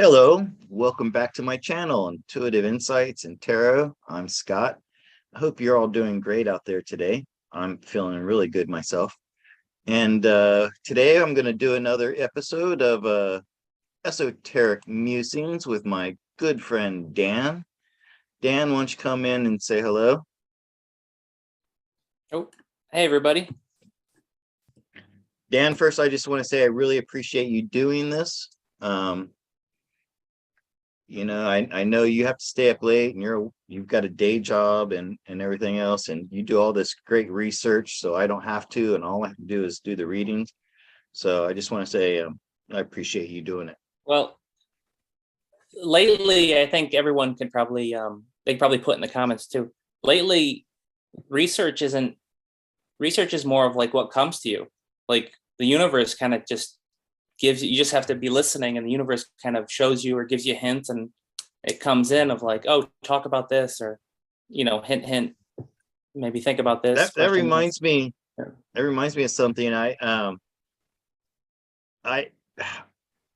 Hello, welcome back to my channel, Intuitive Insights and Tarot. I'm Scott. I hope you're all doing great out there today. I'm feeling really good myself. And today I'm going to do another episode of Esoteric Musings with my good friend Dan. Dan, why don't you come in and say hello? Oh, hey everybody. Dan, first I just want to say I really appreciate you doing this. I know you have to stay up late and you've got a day job and everything else, and you do all this great research, so I don't have to, and all I have to do is do the readings. So I just want to say I appreciate you doing it. Well, lately I think everyone can probably they can probably put in the comments too. Lately, research is more of like what comes to you. Like the universe kind of just gives you just have to be listening, and the universe kind of shows you or gives you hints, and it comes in of like, oh, talk about this, or hint, maybe think about this. That reminds me. That reminds me of something. I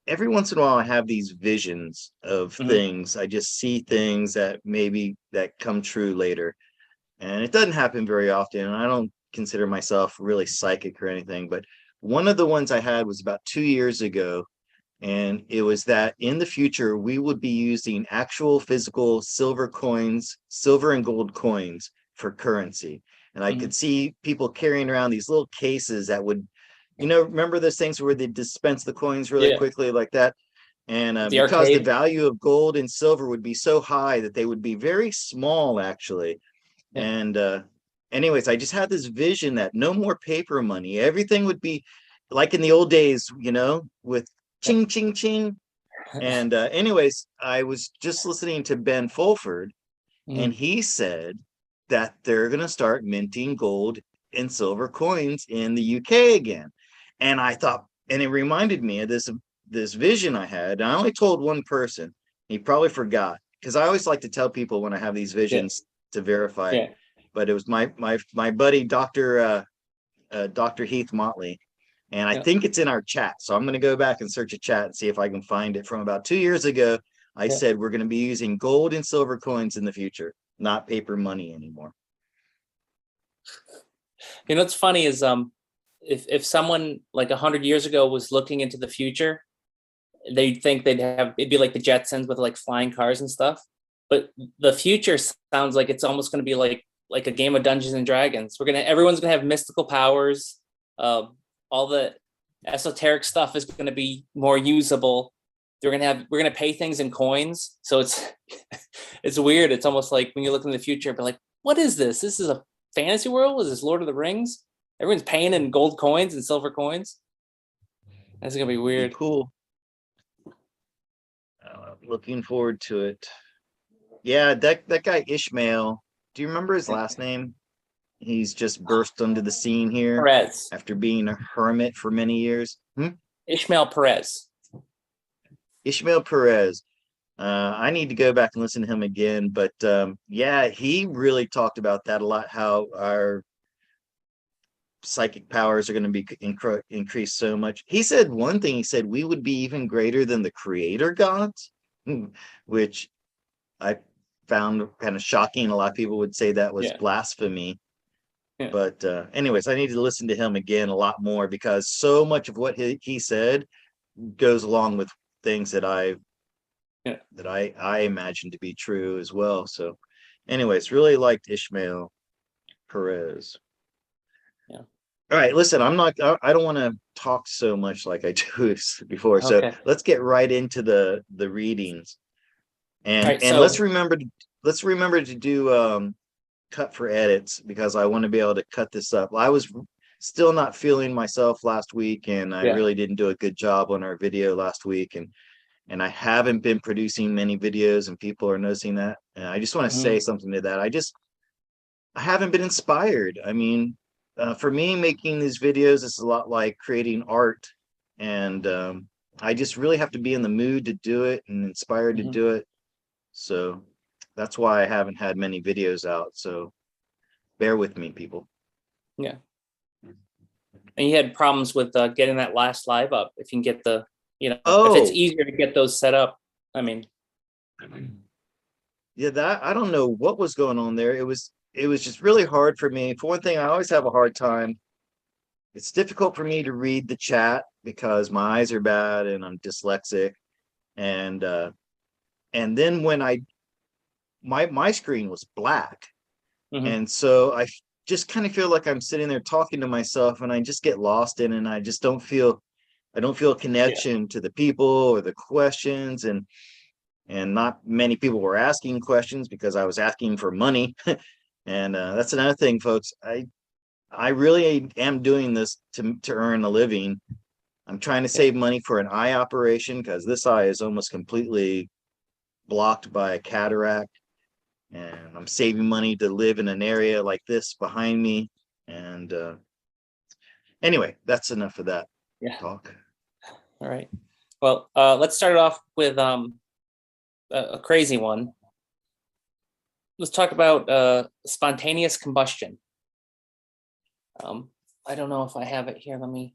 every once in a while I have these visions of things. I just see things that come true later, and it doesn't happen very often. And I don't consider myself really psychic or anything, but one of the ones I had was about 2 years ago, and it was that in the future we would be using actual physical silver and gold coins for currency. And I could see people carrying around these little cases that would, remember those things where they dispense the coins really quickly like that? And because the value of gold and silver would be so high that they would be very small, actually. And anyways, I just had this vision that no more paper money. Everything would be like in the old days, with ching, ching, ching. And anyways, I was just listening to Ben Fulford, and he said that they're going to start minting gold and silver coins in the UK again. And I thought, and it reminded me of this vision I had. And I only told one person. He probably forgot, because I always like to tell people when I have these visions to verify it. But it was my buddy, Dr. Heath Motley. And I think it's in our chat. So I'm going to go back and search a chat and see if I can find it from about 2 years ago. I said, we're going to be using gold and silver coins in the future, not paper money anymore. What's funny is if someone like 100 years ago was looking into the future, they'd think it'd be like the Jetsons with like flying cars and stuff. But the future sounds like it's almost going to be like a game of Dungeons and Dragons. Everyone's gonna have mystical powers. All the esoteric stuff is gonna be more usable. We're gonna pay things in coins. So it's weird. It's almost like when you look in the future, but like, what is this? This is a fantasy world? Is this Lord of the Rings? Everyone's paying in gold coins and silver coins. That's gonna be weird. Cool. Looking forward to it. Yeah, that guy Ishmael. Do you remember his last name? He's just burst onto the scene here. Perez. After being a hermit for many years. Ishmael Perez. Ishmael Perez. I need to go back and listen to him again. But he really talked about that a lot, how our psychic powers are going to be increased so much. He said one thing, he said we would be even greater than the creator gods, which I found kind of shocking. A lot of people would say that was blasphemy. But anyways, I need to listen to him again a lot more, because so much of what he said goes along with things that I imagine to be true as well. So anyways, really liked Ishmael Perez. Yeah. All right, listen, I don't want to talk so much like I do before. So let's get right into the readings. And let's remember to do cut for edits, because I want to be able to cut this up. I was still not feeling myself last week, and I really didn't do a good job on our video last week, and I haven't been producing many videos, and people are noticing that. And I just want to say something to that. I haven't been inspired. I mean, for me, making these videos is a lot like creating art, and I just really have to be in the mood to do it and inspired to do it. So that's why I haven't had many videos out. So bear with me, people. Yeah. And you had problems with getting that last live up. If you can get if it's easier to get those set up. I mean, Yeah, that I don't know what was going on there. It was just really hard for me. For one thing, I always have a hard time. It's difficult for me to read the chat because my eyes are bad and I'm dyslexic. And then when my screen was black. mhm, And so just kind of feel like I'm sitting there talking to myself and I just get lost in it, and I don't feel a yeah, connection to the people or the questions, and not many people were asking questions because I was asking for money. And that's another thing, folks. I really am doing this to earn a living. I'm trying to yeah, save money for an eye operation because this eye is almost completely blocked by a cataract, and I'm saving money to live in an area like this behind me. And anyway, that's enough of that yeah. talk. All right. Well, let's start it off with a crazy one. Let's talk about spontaneous combustion. I don't know if I have it here. Let me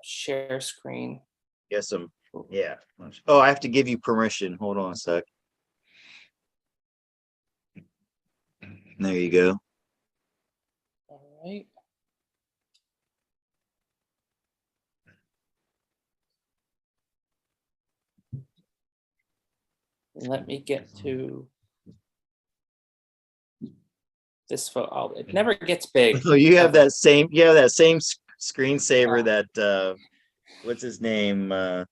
share screen. Yes, yeah. Oh, I have to give you permission. Hold on a sec. There you go. All right. Let me get to this photo. Oh, it never gets big. So you have ever. that same screensaver that what's his name? Michael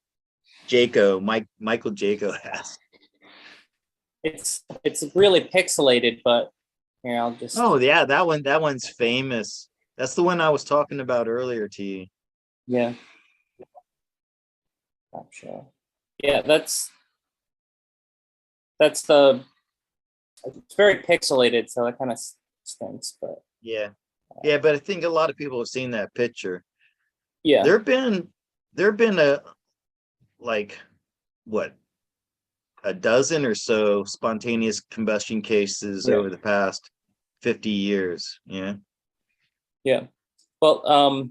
Jaco has. It's really pixelated, but here I'll just Oh yeah, that one's famous. That's the one I was talking about earlier to you. yeah. Capture. Yeah, that's the it's very pixelated, so it kind of stinks. But Yeah. Yeah, but I think a lot of people have seen that picture. yeah, There have been a like what, a dozen or so spontaneous combustion cases yeah, over the past 50 years. Yeah. yeah. Well,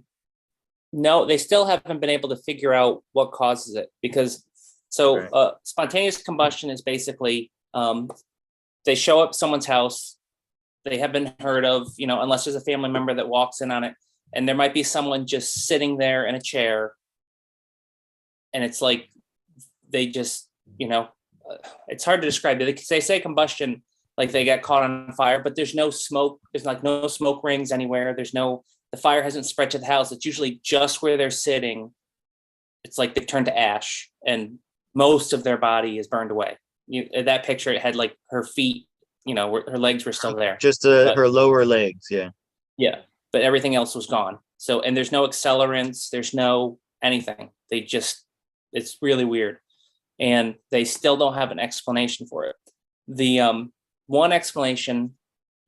no, they still haven't been able to figure out what causes it because so Right. spontaneous combustion is basically they show up someone's house, they have been heard of, unless there's a family member that walks in on it, and there might be someone just sitting there in a chair, and it's like they just, it's hard to describe. They say combustion like they get caught on fire, but there's no smoke. There's like no smoke rings anywhere. The fire hasn't spread to the house. It's usually just where they're sitting. It's like they turn to ash and most of their body is burned away. That picture, it had like her feet, her legs were still there, Just but her lower legs. Yeah. yeah, but everything else was gone. So, and there's no accelerants, there's no anything. It's really weird. And they still don't have an explanation for it. The one explanation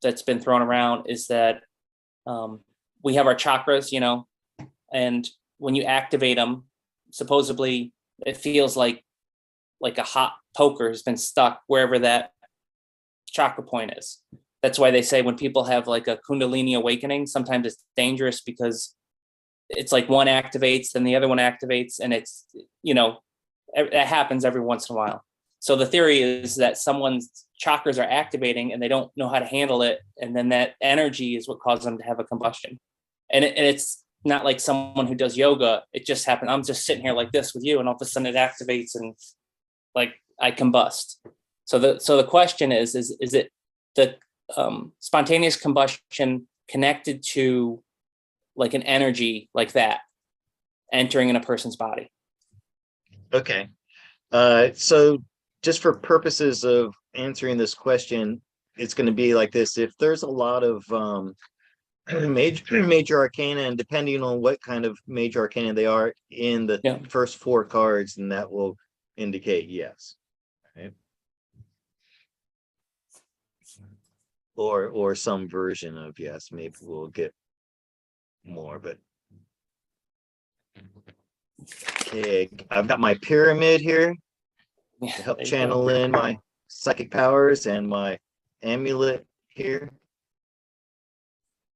that's been thrown around is that we have our chakras, and when you activate them, supposedly it feels like a hot poker has been stuck wherever that chakra point is. That's why they say when people have like a kundalini awakening, sometimes it's dangerous because it's like one activates, then the other one activates, and it happens every once in a while. So the theory is that someone's chakras are activating and they don't know how to handle it, and then that energy is what causes them to have a combustion. And it's not like someone who does yoga. It just happened. I'm just sitting here like this with you, and all of a sudden it activates and like I combust. So the question is it the spontaneous combustion connected to like an energy like that entering in a person's body? Okay. So just for purposes of answering this question, it's going to be like this. If there's a lot of major arcana, and depending on what kind of major arcana they are in the Yeah. first four cards, then that will indicate yes. Right? Or some version of yes. Maybe we'll get more, but okay, I've got my pyramid here Yeah, to help there you go. channel in my psychic powers, and my amulet here.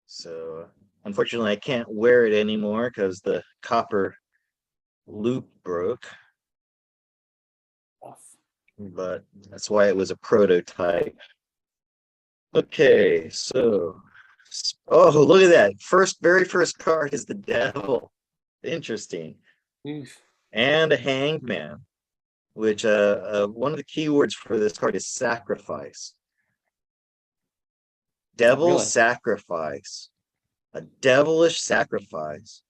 So unfortunately I can't wear it anymore because the copper loop broke. but that's why it was a prototype. Okay, so look at that. Very first card is the devil. Interesting. Oof. And a hanged man, which one of the keywords for this card is sacrifice. Devil Really? sacrifice. A devilish sacrifice.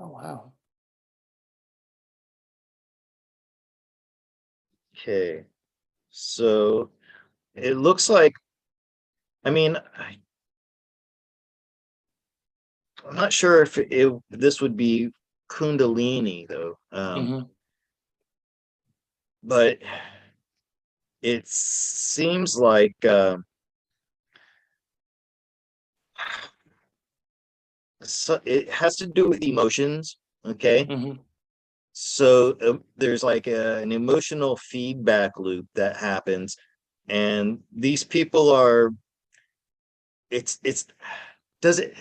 Oh wow. Okay, so it looks like, I mean, I'm not sure if this would be Kundalini though, but it seems like so it has to do with emotions. Okay, so there's like an emotional feedback loop that happens, and these people are. It's does it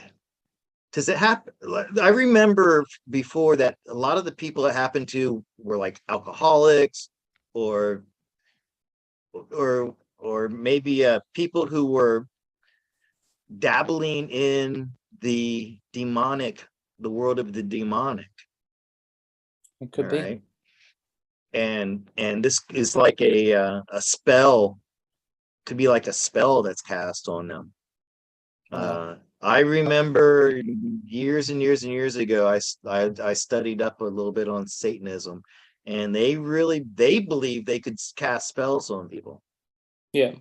happen? I remember before that a lot of the people it happened to were like alcoholics, or maybe people who were dabbling in the demonic, the world of the demonic. It All could be. right, and this is like a spell. Could be like a spell that's cast on them. I remember years and years and years ago, I studied up a little bit on Satanism, and they believe they could cast spells on people. Yeah.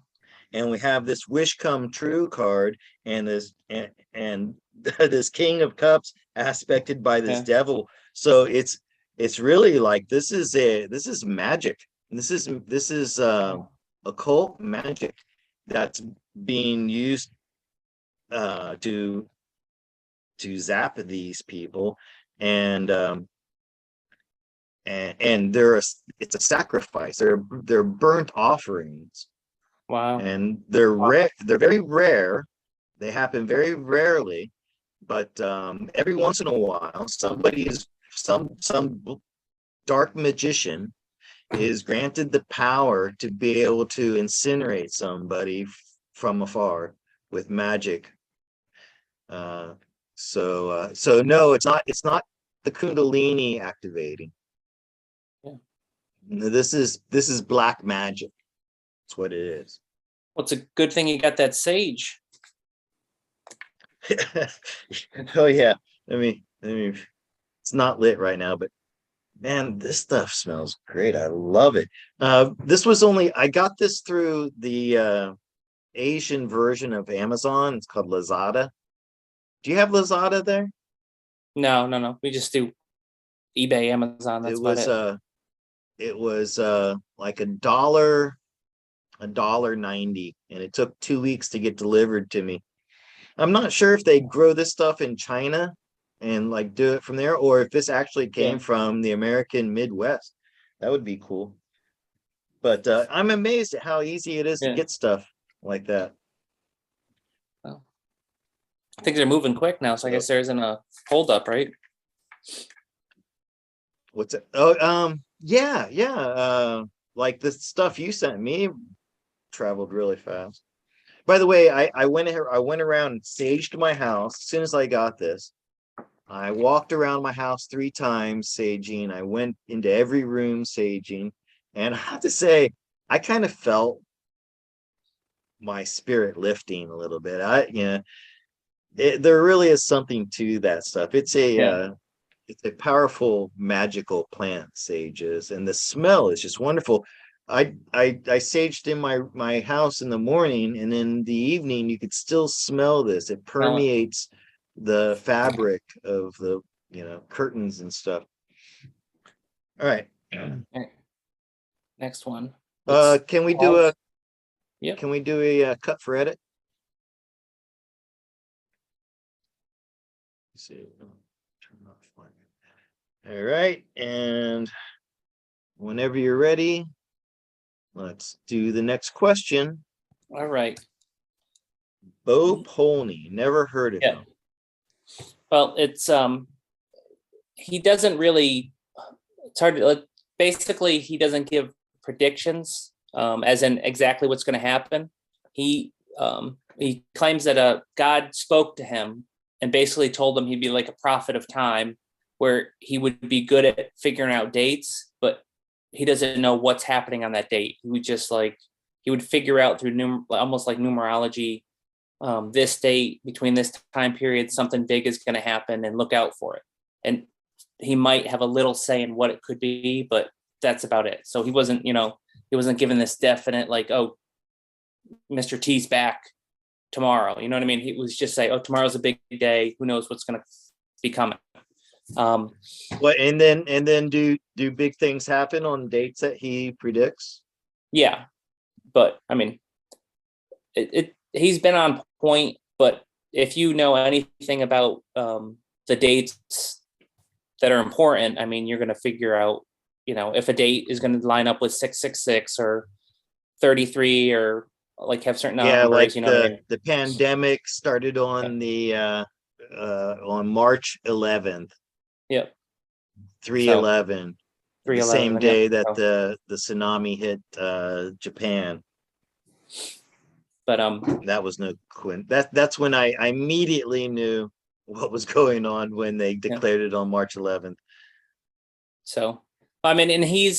And we have this wish come true card, and and this King of Cups aspected by this devil. So it's really like this is magic. This is occult magic that's being used to zap these people, and it's a sacrifice. They're burnt offerings. Wow. And they're very rare. They happen very rarely, but every once in a while some dark magician is granted the power to be able to incinerate somebody from afar with magic. So no, it's not the Kundalini activating. Yeah. This is black magic. That's what it is. Well, it's a good thing you got that sage. Oh yeah. It's not lit right now, but man, this stuff smells great. I love it. I got this through the Asian version of Amazon. It's called Lazada. Do you have Lazada there? No. We just do eBay, Amazon. That's about it. It was like $1.90, and it took 2 weeks to get delivered to me. I'm not sure if they grow this stuff in China and like do it from there, or if this actually came from the American Midwest. That would be cool. But I'm amazed at how easy it is to get stuff like that. Well, things are moving quick now, so I guess there isn't a holdup, right? What's it? Oh, yeah. Like the stuff you sent me traveled really fast. By the way, I went around and saged my house as soon as I got this. I walked around my house 3 times saging. I went into every room saging, and I have to say, I kind of felt my spirit lifting a little bit. There really is something to that stuff. It's a powerful magical plant, sages, and the smell is just wonderful. I saged in my house in the morning, and in the evening you could still smell this. It permeates the fabric of the curtains and stuff. All right. Next one. Can we do a Yep. Can we do a cut for edit? Let's see. Turn off. All right, and whenever you're ready, let's do the next question. All right. Bo Polny, never heard of Yeah. him. Well, it's he doesn't really. It's hard to basically he doesn't give predictions, as in exactly what's going to happen. He claims that God spoke to him and basically told him he'd be like a prophet of time, where he would be good at figuring out dates, but he doesn't know what's happening on that date. He would just he would figure out through almost like numerology, this date between this time period, something big is going to happen and look out for it. And he might have a little say in what it could be, but that's about it. So he wasn't given this definite oh, Mr. T's back tomorrow. You know what I mean? He was just say, oh, tomorrow's a big day. Who knows what's going to be coming? What and then do big things happen on dates that he predicts? Yeah, but I mean, he's been on point. But if you know anything about the dates that are important, I mean, you're going to figure out, if a date is going to line up with 666 or 33 or have certain numbers. The pandemic started on on March 11th. Yep. 3/11. The same day that the the tsunami hit Japan. But that was no that's when I immediately knew what was going on when they declared it on March 11th. So I mean, and he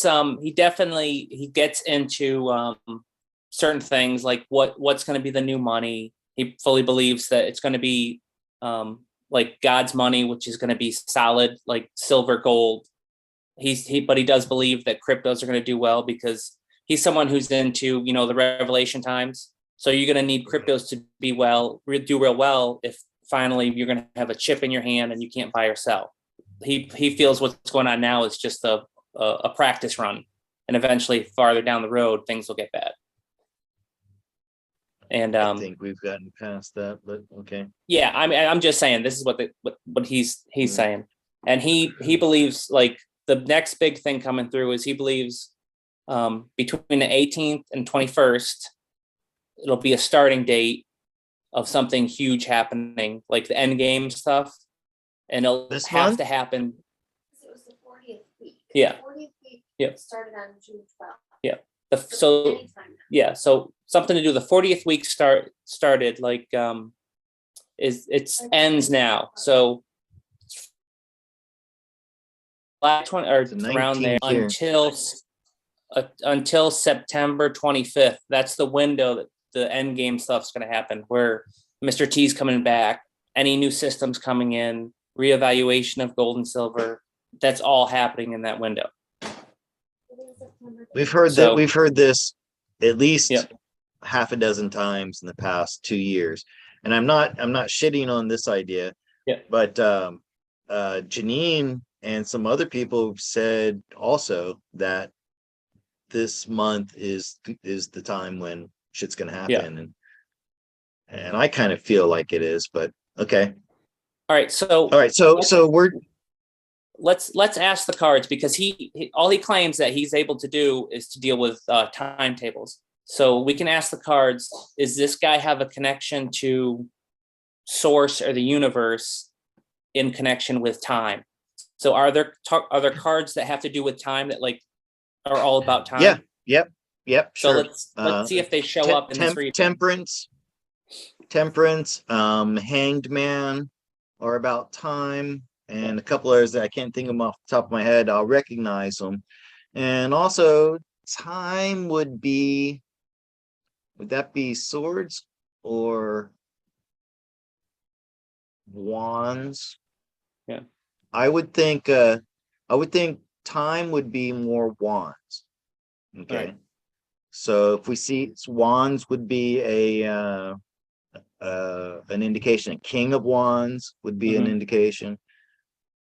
definitely gets into certain things like what's going to be the new money. He fully believes that it's going to be like God's money, which is going to be solid, like silver, gold. But he does believe that cryptos are going to do well because he's someone who's into, the revelation times. So you're going to need cryptos to do real well if finally you're going to have a chip in your hand and you can't buy or sell. He feels what's going on now is just a practice run, and eventually farther down the road things will get bad. And I think we've gotten past that, but okay. Yeah, I mean, I'm just saying this is what he's saying, and he believes like the next big thing coming through is he believes between the 18th and 21st it'll be a starting date of something huge happening, like the end game stuff, and it'll have to happen. It was the 40th week. Yeah. The 40th week started on June 12th. Yeah. So something to do. The 40th week started ends now. So last one or around there until September 25th. That's the window that the end game stuff's going to happen, where Mr. T's coming back, any new systems coming in, reevaluation of gold and silver. That's all happening in that window. We've heard this at least half a dozen times in the past 2 years, and I'm not shitting on this idea. Yeah. But Janine and some other people said also that this month is the time when shit's gonna happen, and I kind of feel like it is, but okay. All right, so we're let's ask the cards, because he all he claims that he's able to do is to deal with timetables. So we can ask the cards, is this guy have a connection to source or the universe in connection with time? So are there cards that have to do with time that are all about time? Yep. So Sure. let's see if they show up in this reading. Temperance, Hanged Man are about time, and a couple others that I can't think of them off the top of my head. I'll recognize them. And also time would that be swords or wands? Yeah. I would think time would be more wands. Okay. Right. So if we see wands would be an indication. A King of Wands would be an indication.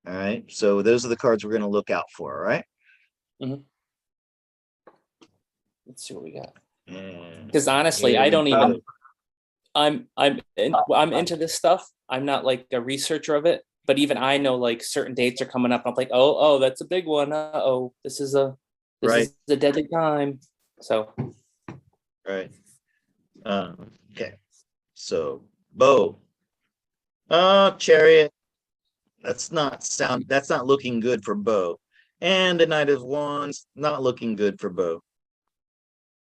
All right. So those are the cards we're going to look out for. All right. Mm-hmm. Let's see what we got. Because honestly, I don't even. I'm into this stuff. I'm not like a researcher of it, but even I know like certain dates are coming up. I'm like, oh, that's a big one. Oh, this is a deadly time. So, Right. Okay. So bow. Chariot. That's not looking good for bow. And a Knight of Wands, not looking good for bow.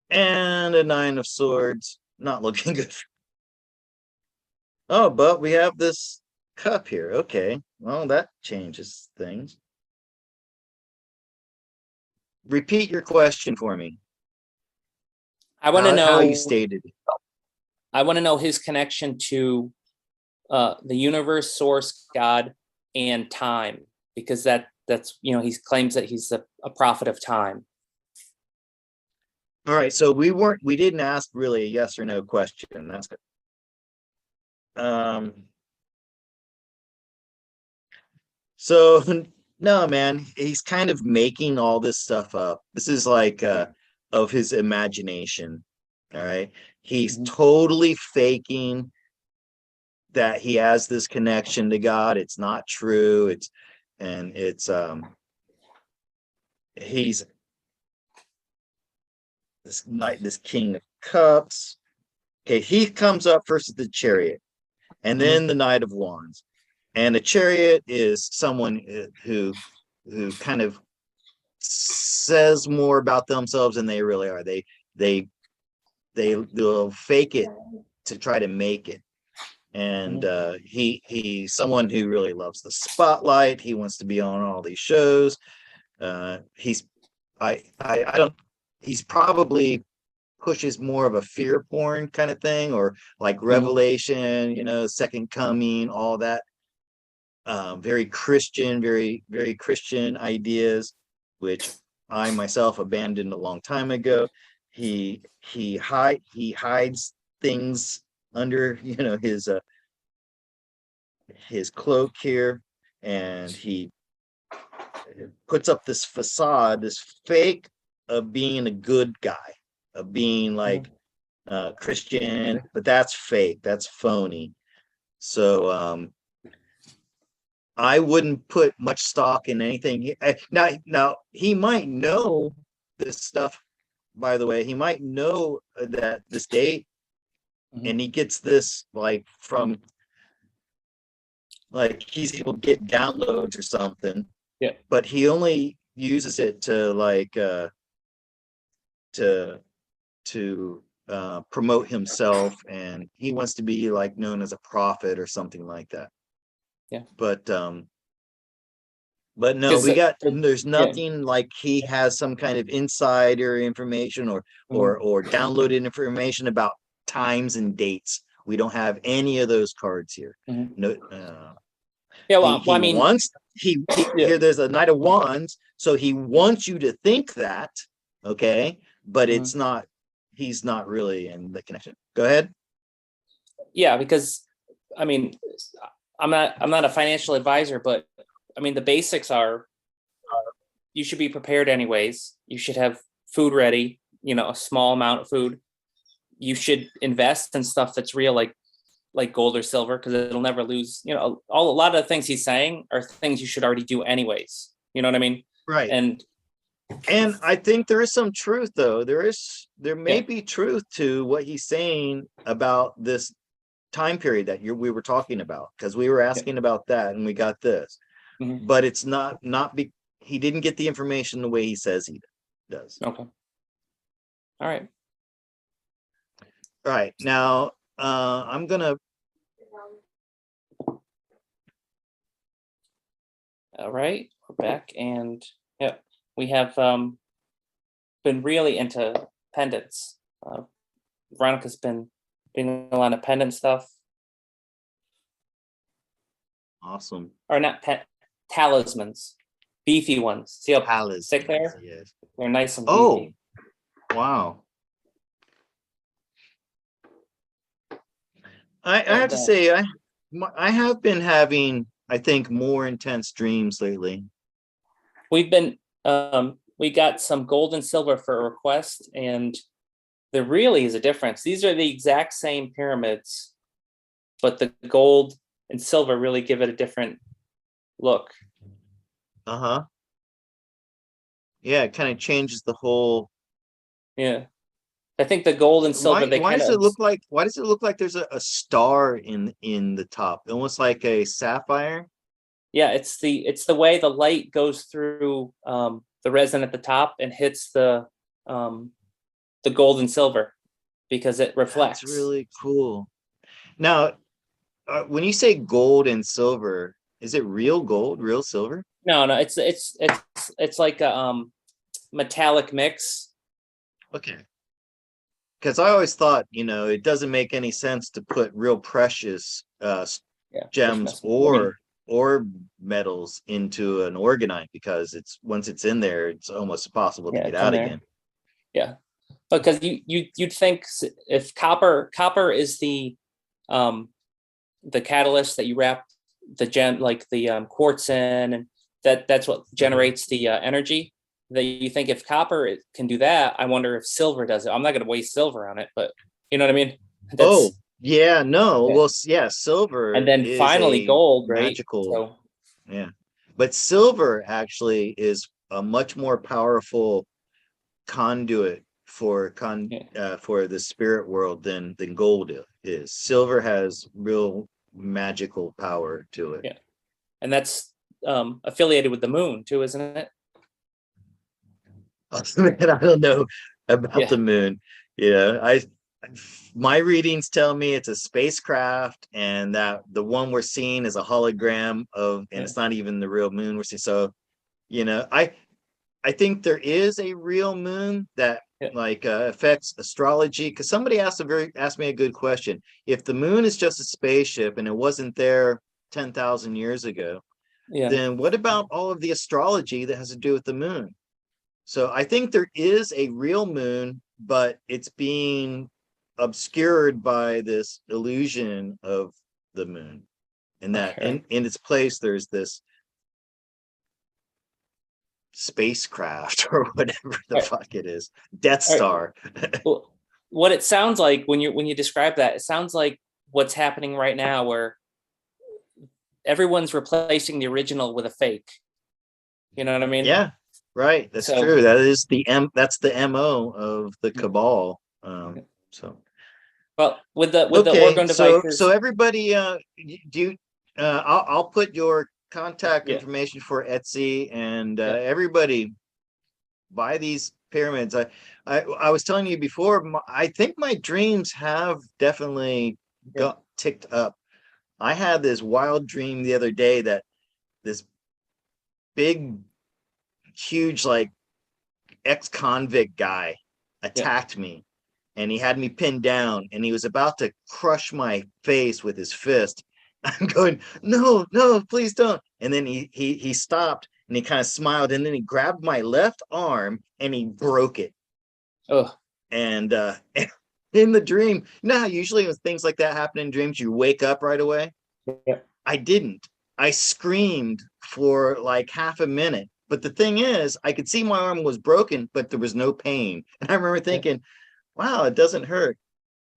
And a Nine of Swords, not looking good. Oh, but we have this cup here. Okay. Well, that changes things. Repeat your question for me. I want to how you know. stated it. I want to know his connection to the universe, source, God, and time, because that's he claims that he's a prophet of time. All right, so we didn't ask really a yes or no question. That's good. So no, man, he's kind of making all this stuff up. This is like of his imagination. All right. He's totally faking that he has this connection to God. It's not true. He's this king of cups. Okay, he comes up first at the chariot, and then the Knight of Wands. And a chariot is someone who kind of says more about themselves than they really are. They'll fake it to try to make it. And he's someone who really loves the spotlight. He wants to be on all these shows. He's probably pushes more of a fear porn kind of thing, or like Revelation, second coming, all that. Very Christian, very, very Christian ideas, which I myself abandoned a long time ago. He hides things under his cloak here, and he puts up this facade, this fake of being a good guy, of being like Christian, but that's fake, that's phony. So I wouldn't put much stock in anything. Now he might know this stuff, by the way. He might know that this date, and he gets this like from like he's able to get downloads or something. Yeah. But he only uses it to like to promote himself, and he wants to be like known as a prophet or something like that. Yeah. But no, there's nothing like he has some kind of insider information or downloaded information about times and dates. We don't have any of those cards here. No. Yeah, well, I mean, here there's a Knight of Wands, so he wants you to think that, okay, but it's not. He's not really in the connection. Go ahead. Yeah, because I mean, I'm not a financial advisor, but I mean the basics are you should be prepared anyways. You should have food ready, a small amount of food. You should invest in stuff that's real, like gold or silver, because it'll never lose. A lot of the things he's saying are things you should already do anyways. You know what I mean? Right. And I think there is some truth, though. There may be truth to what he's saying about this time period that we were talking about, because we were asking about that and we got this. But it's not he didn't get the information the way he says he does. Okay. All right. All right. Now, I'm gonna. All right, we're back, and we have been really into pendants. Veronica's been doing a lot of pendant stuff. Awesome. Or not talismans, beefy ones. See how thick they are? Yes. They're nice and beefy. Oh, wow. I have to say, I have been having, I think, more intense dreams lately. We've been we got some gold and silver for a request, and there really is a difference. These are the exact same pyramids, but the gold and silver really give it a different look. Uh-huh. Yeah, it kind of changes the whole. Yeah. I think the gold and silver, they Why kind does of, it look like there's a star in the top, almost like a sapphire? yeah, it's the way the light goes through the resin at the top and hits the gold and silver because it That's reflects. really cool. Now, when you say gold and silver, is it real gold, real silver? No, no, it's like a metallic mix. Okay. Because I always thought, it doesn't make any sense to put real precious Yeah, just gems messing with me. or metals into an organite, because once it's in there, it's almost impossible to Yeah, get it's in out there. again. Yeah, because you'd think if copper is the catalyst that you wrap the gem, like the quartz in, and that's what generates the energy. That you think if copper can do that, I wonder if silver does it. I'm not going to waste silver on it, but you know what I mean. Oh, That's yeah, no. yeah. Well, yeah, And silver then is finally a gold, right? magical, So yeah. But silver actually is a much more powerful conduit yeah, for the spirit world than gold is. Silver has real magical power to it. yeah, and that's affiliated with the moon too, isn't it? Man, I don't know about Yeah, the moon. My readings tell me it's a spacecraft, and that the one we're seeing is a hologram and yeah, it's not even the real moon we're seeing. So, I think there is a real moon that yeah, like affects astrology. Because somebody asked me a good question. If the moon is just a spaceship and it wasn't there 10,000 years ago, yeah. then what about all of the astrology that has to do with the moon? So I think there is a real moon, but it's being obscured by this illusion of the moon. And that Okay. in its place, there's this spacecraft or whatever the All right. fuck it is. Death All right. Star. Well, what it sounds like when you describe that, it sounds like what's happening right now, where everyone's replacing the original with a fake. You know what I mean? Yeah, right. That's So, true. That's the MO of the cabal. So well, with the okay, orgone so devices, everybody, do you, I'll put your contact yeah, information for Etsy, and yeah, everybody buy these pyramids. I was telling you before, I think my dreams have definitely yeah, got ticked up. I had this wild dream the other day that this big, huge, like ex-convict guy yeah. attacked me, and he had me pinned down, and he was about to crush my face with his fist. I'm going, no, no, please don't. And then he stopped, and he kind of smiled, and then he grabbed my left arm and he broke it. Oh, And in the dream, how usually when things like that happen in dreams, you wake up right away. yeah, I didn't. I screamed for like half a minute. But the thing is, I could see my arm was broken, but there was no pain. And I remember yeah. thinking, wow, it doesn't hurt.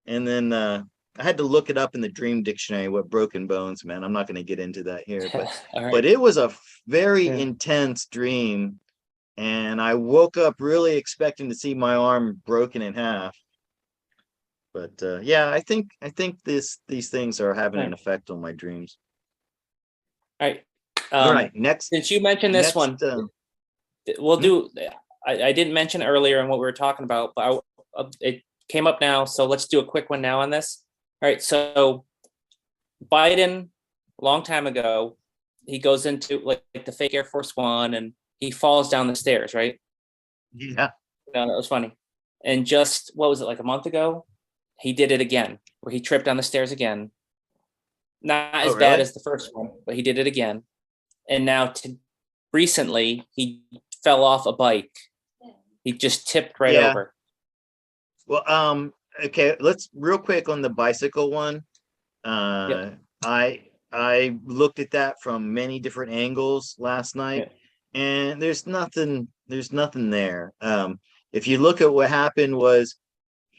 And then I had to look it up in the dream dictionary, what broken bones meant. I'm not going to get into that here, but All but right. it was a very Yeah. intense dream. And I woke up really expecting to see my arm broken in half. But yeah, I think these things are having All an right. effect on my dreams. All right. All right, next Since you mentioned this one, next we'll hmm? do. I didn't mention earlier in what we were talking about, but it came up now. So let's do a quick one now on this. All right. So Biden, a long time ago, he goes into like the fake Air Force One and he falls down the stairs, right? Yeah. No, that was funny. And just what was it, like a month ago? He did it again, where he tripped down the stairs again. Not Oh, as bad really? as the first one, but he did it again. And now recently he fell off a bike. He just tipped right Yeah. over. Well, okay, let's real quick on the bicycle one. Yeah, I looked at that from many different angles last yeah, night, and there's nothing there. If you look at what happened was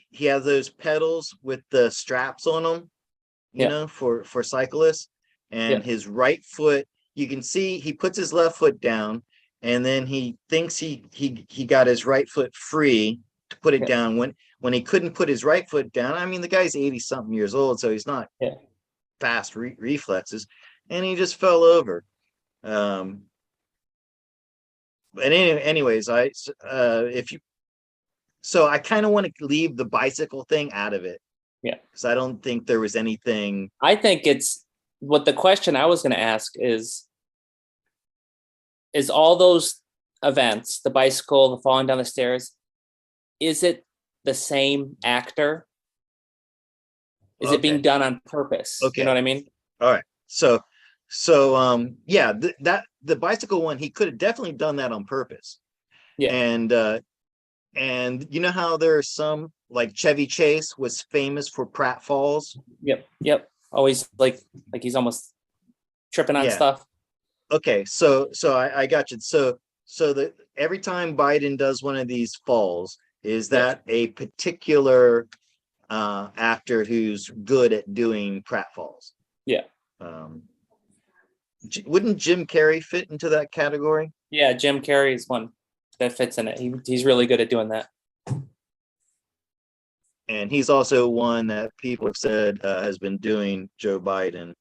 he had those pedals with the straps on them, yeah, for cyclists, yeah, and his right foot you can see he puts his left foot down, and then he thinks he got his right foot free to put it Yeah. down when he couldn't put his right foot down. I mean, the guy's 80 something years old, so he's not Yeah. fast reflexes, and he just fell over. But anyways, if you, so I kind of want to leave the bicycle thing out of it. Yeah. Because I don't think there was anything. I think it's what the question I was going to ask is all those events, the bicycle, the falling down the stairs, is it the same actor? Is it being Okay. done on purpose? Okay. You know what I mean? All right. So yeah, that the bicycle one, he could have definitely done that on purpose. Yeah. And you know how there are some, like Chevy Chase was famous for pratfalls. Yep. Always like he's almost tripping on Yeah. stuff. Okay, so I got you. So the every time Biden does one of these falls, is that a particular actor who's good at doing pratfalls? Yeah. Wouldn't Jim Carrey fit into that category? Yeah, Jim Carrey is one that fits in it. He's really good at doing that. And he's also one that people have said has been doing Joe Biden.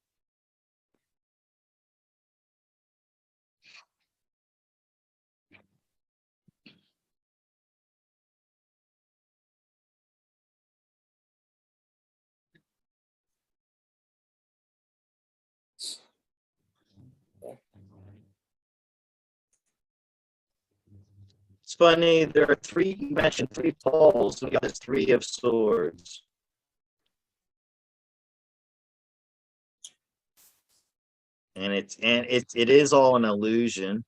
It's funny, there are three, you mentioned three falls, we got this three of swords. And it is all an illusion.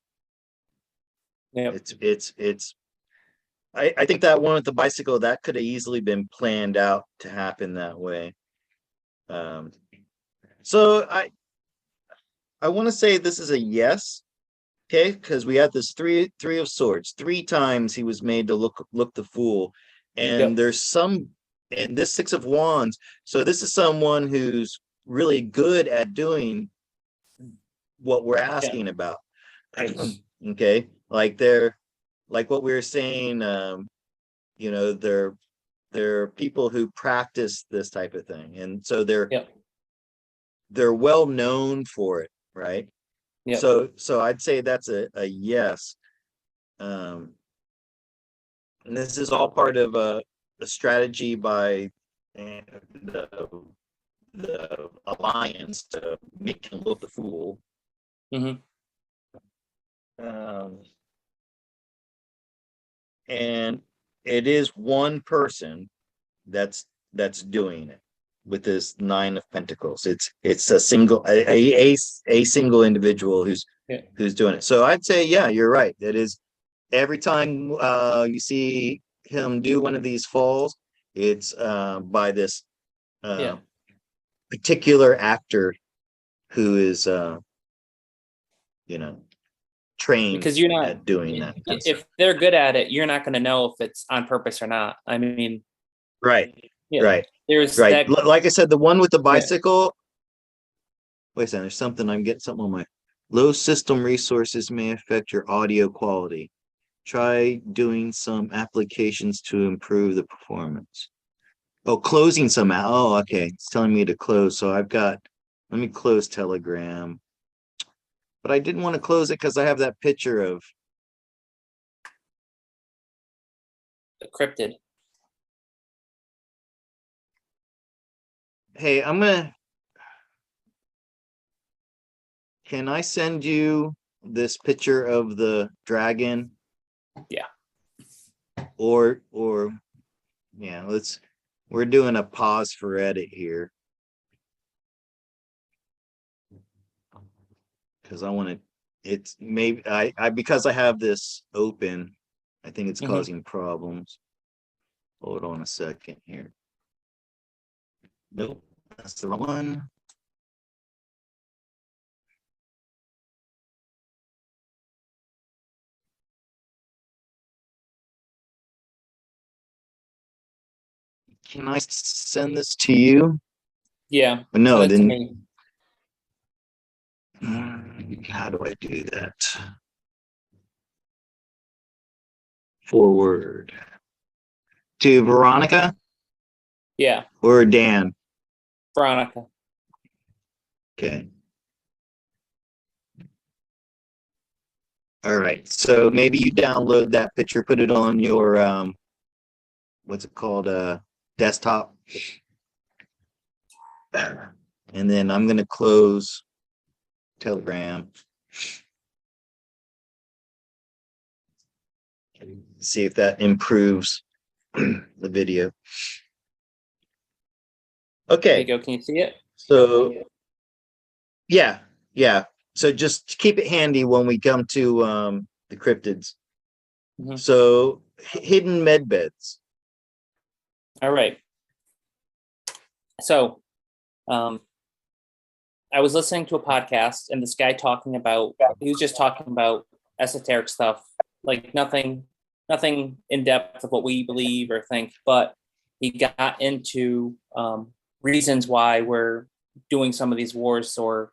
Yeah. I think that one with the bicycle, that could have easily been planned out to happen that way. So I want to say this is a yes. Okay, because we had this three of swords. 3 times he was made to look the fool. And there's some in this 6 of wands. So this is someone who's really good at doing what we're asking about. Okay, like what we were saying, you know, they're people who practice this type of thing, and so they're well known for it, right? Yeah. So I'd say that's a yes. And this is all part of a strategy by the alliance to make him look the fool. Mm-hmm. And it is one person that's doing it with this 9 of Pentacles. It's a single a single individual who's doing it. So I'd say, yeah, you're right. It is every time you see him do one of these falls, it's by this particular actor who is you know, trained because you're not at doing that. If they're good at it, you're not going to know if it's on purpose or not. I mean, right. There's right. that, Like I said, the one with the bicycle. Wait a second, there's something, I'm getting something on my low system resources may affect your audio quality. Try doing some applications to improve the performance. Oh, closing some out. Oh, okay. It's telling me to close. So let me close Telegram. But I didn't want to close it because I have that picture of the cryptid. Hey, can I send you this picture of the dragon? Yeah. Or yeah, we're doing a pause for edit here. Because I want to, it's maybe I because I have this open, I think it's causing problems. Hold on a second here. Nope, that's the wrong one. Can I send this to you? Yeah. No, send it to then me. How do I do that? Forward to Veronica Yeah, or Dan? Veronica. Okay. All right. So maybe you download that picture, put it on your what's it called? Desktop. And then I'm gonna close Telegram. See if that improves the video. There you Okay. go. Can you see it? So yeah. So just keep it handy when we come to the cryptids. Mhm. So hidden med beds. All right. So, I was listening to a podcast, and this guy talking about, he was just talking about esoteric stuff, like nothing in depth of what we believe or think, but he got into reasons why we're doing some of these wars, or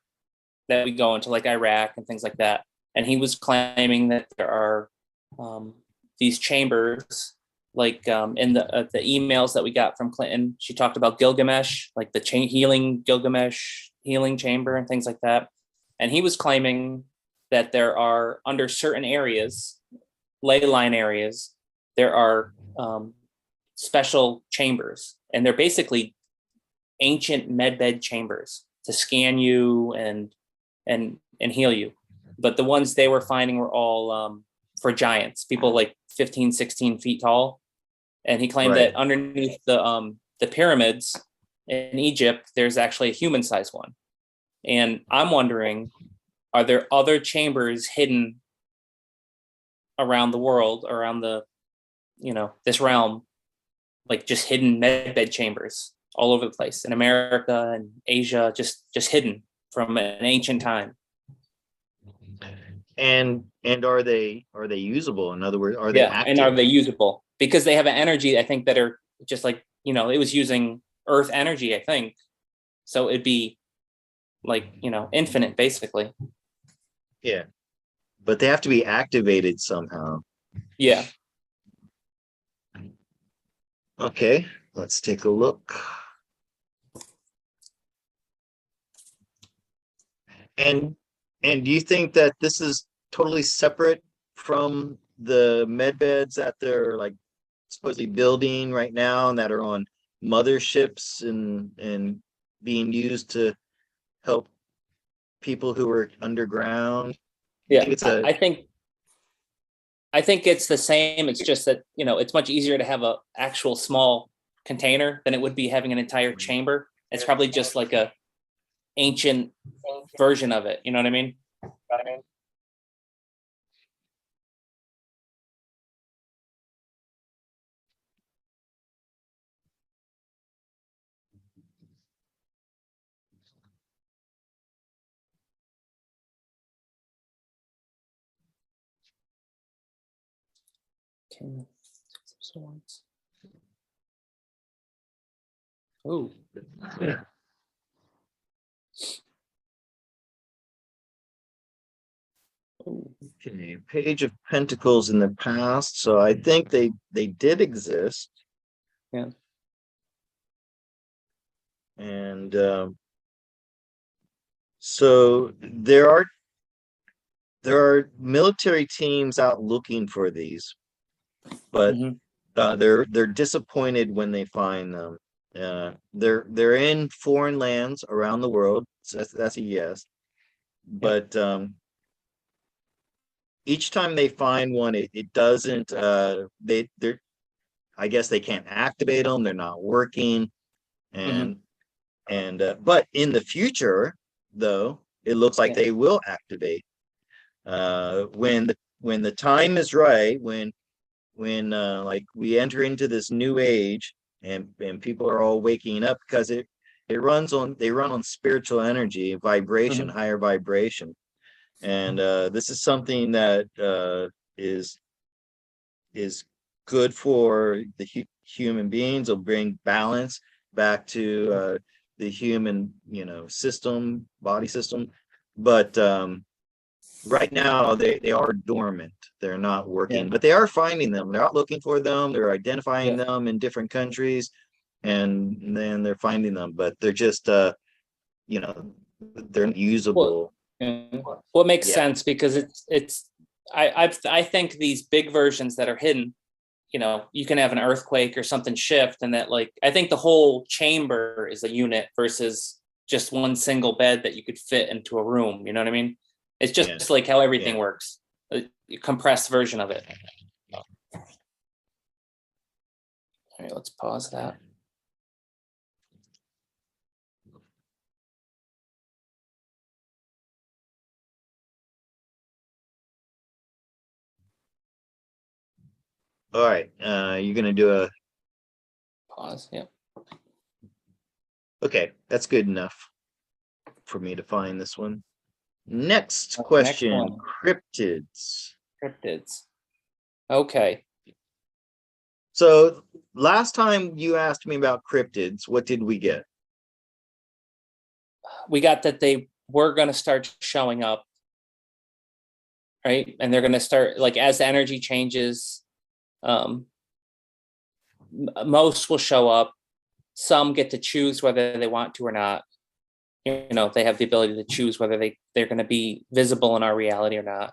that we go into, like Iraq and things like that. And he was claiming that there are these chambers, like in the emails that we got from Clinton. She talked about Gilgamesh, like the healing Gilgamesh healing chamber and things like that. And he was claiming that there are, under certain areas, ley line areas, there are special chambers, and they're basically ancient medbed chambers to scan you and heal you. But the ones they were finding were all for giants, people like 15, 16 feet tall. And he claimed Right. that underneath the pyramids in Egypt, there's actually a human-sized one. And I'm wondering, are there other chambers hidden around the world, around the, this realm, like just hidden medbed chambers all over the place in America and Asia, just hidden from an ancient time? And are they usable? In other words, are they active? And are they usable? Because they have an energy, I think, that are just like, it was using earth energy, I think. So it'd be like, infinite, basically. Yeah. But they have to be activated somehow. Yeah. Okay, let's take a look. And do you think that this is totally separate from the med beds that they're like supposedly building right now and that are on motherships and being used to help people who are underground? Yeah. It's I think it's the same. It's just that, it's much easier to have a actual small container than it would be having an entire chamber. It's probably just like a ancient version of it. You know what I mean? Okay. Oh. Okay, Page of Pentacles in the past. So I think they did exist. Yeah. And so there are military teams out looking for these, but they're disappointed when they find them. They're in foreign lands around the world, so that's a yes. But each time they find one, it doesn't. They're I guess they can't activate them. They're not working, and but in the future, though, it looks like they will activate when the time is right, when like we enter into this new age and people are all waking up, because they run on spiritual energy, vibration, higher vibration. And this is something that is good for the human beings. It'll bring balance back to the human, system, body system. But right now they are dormant. They're not Yeah. working, but they are finding them. They're out looking for them. They're identifying Yeah. them in different countries, and then they're finding them. But they're just you know, they're not Well, usable. yeah. Well, it makes Yeah, sense because I think these big versions that are hidden, you can have an earthquake or something shift, and that, like, I think the whole chamber is a unit versus just one single bed that you could fit into a room. You know what I mean? It's yeah, just like how everything yeah. works, a compressed version of it. All right, let's pause that. All right, you're gonna do a Pause. Yeah. okay. That's good enough for me to find this one. Next Next question: one. cryptids. Cryptids. Okay. So last time you asked me about cryptids, what did we get? We got that they were going to start showing up, right? And they're going to start, like, as the energy changes, most will show up. Some get to choose whether they want to or not. They have the ability to choose whether they're going to be visible in our reality or not.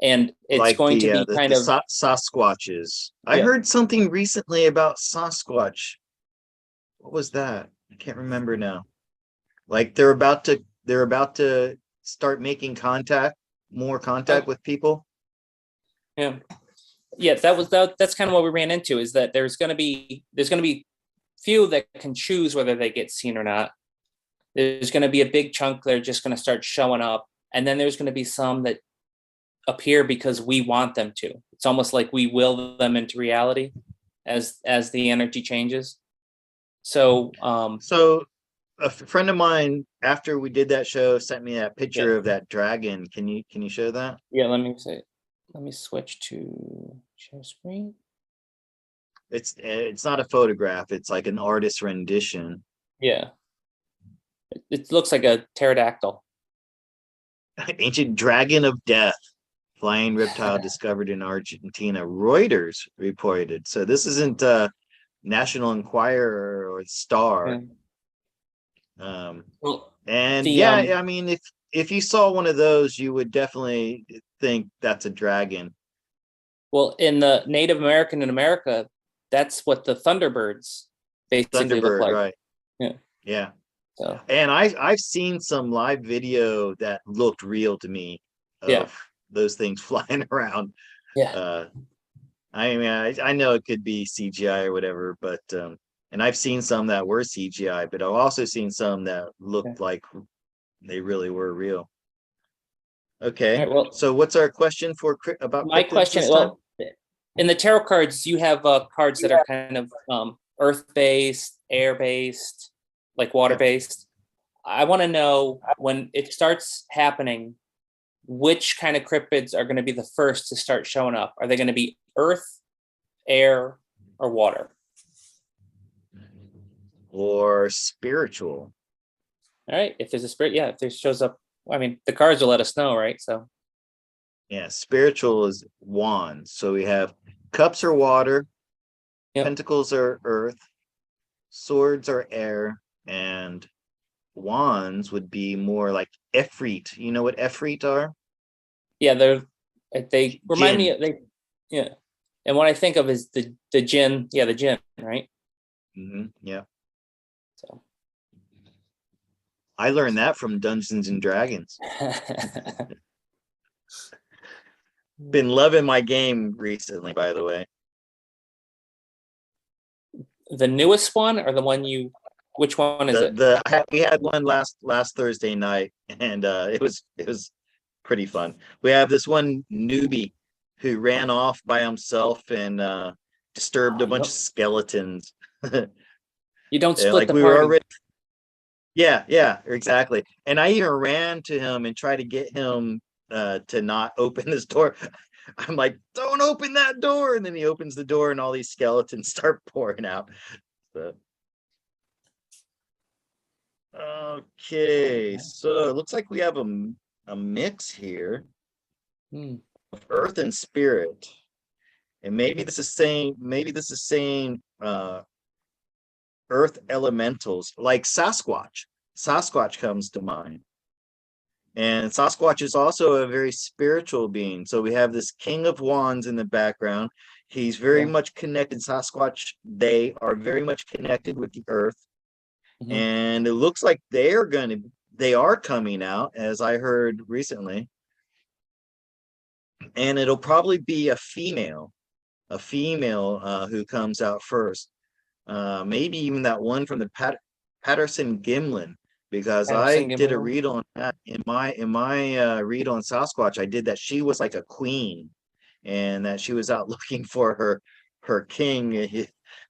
And it's Like going to be the kind of, Sasquatches. I yeah. heard something recently about Sasquatch. What was that? I can't remember now. Like they're about to start making more contact Oh, with people. yeah. Yeah, that's kind of what we ran into, is that there's going to be few that can choose whether they get seen or not. There's going to be a big chunk that are just going to start showing up, and then there's going to be some that appear because we want them to. It's almost like we will them into reality as the energy changes. So So a friend of mine, after we did that show, sent me that yeah, picture of that dragon. Can you show that? yeah. Let me switch to share screen. It's not a photograph. It's like an artist rendition. Yeah, it looks like a pterodactyl. Ancient dragon of death, flying reptile discovered in Argentina. Reuters reported. So this isn't National Enquirer or Star. Yeah. Um, Well, and the yeah, I mean, if you saw one of those, you would definitely think that's a dragon. well, in the Native American in America, that's what the Thunderbirds basically look Thunderbird, like. right? Yeah. Yeah. So And I've seen some live video that looked real to me yeah, of those things flying around. yeah. Uh, I mean, I know it could be CGI or whatever, but and I've seen some that were CGI, but I've also seen some that Yeah. looked like they really were real. All Okay, right. Well, so what's our question for about my cryptids question. this time? Well, in the tarot cards, you have cards that are kind of earth-based, air-based, like Yeah. water-based. I want to know, when it starts happening, which kind of cryptids are going to be the first to start showing up? Are they going to be earth, air, or water? Or spiritual. All right. If there's a spirit, yeah. If there shows up, I mean, the cards will let us know, right? So Yeah, spiritual is wands. So we have cups are water, yep. pentacles are earth, swords are air, and wands would be more like Efreet. You know what Efreet are? Yeah, they remind me Jinn. of, yeah. And what I think of is the jinn, yeah, the jinn, right? Yeah. So I learned that from Dungeons and Dragons. Been loving my game recently, by the way. the newest one, or the one which one is it? We had one last Thursday night, and it was pretty fun. We have this one newbie who ran off by himself and disturbed a bunch of skeletons. You don't split Like the we were party. already, yeah, exactly. And I even ran to him and tried to get him to not open this door. I'm like, don't open that door. And then he opens the door and all these skeletons start pouring out. So, okay, so it looks like we have a mix here. Hmm. of earth and spirit. And maybe this is saying earth elementals like Sasquatch. Sasquatch comes to mind. And Sasquatch is also a very spiritual being. So we have this King of Wands in the background. He's very Yeah. much connected. Sasquatch, they are very much connected with the earth. Mhm. And it looks like they are coming out, as I heard recently. And it'll probably be a female who comes out first. Maybe even that one from the Patterson Gimlin, because I Patterson did a Gimlin. read on that in my read on Sasquatch. I did that she was like a queen, and that she was out looking for her king.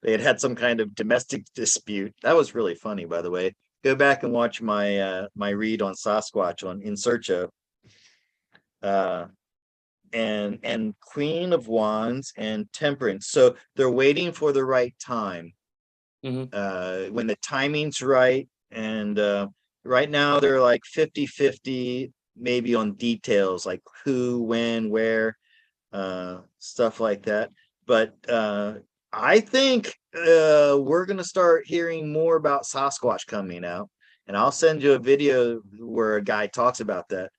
They had some kind of domestic dispute. That was really funny, by the way. Go back and watch my read on Sasquatch on In Search of. Uh, and Queen of Wands and Temperance. So they're waiting for the right time. When the timing's right. And right now they're like 50-50, maybe on details like who, when, where, stuff like that. But I think we're going to start hearing more about Sasquatch coming out. And I'll send you a video where a guy talks about that.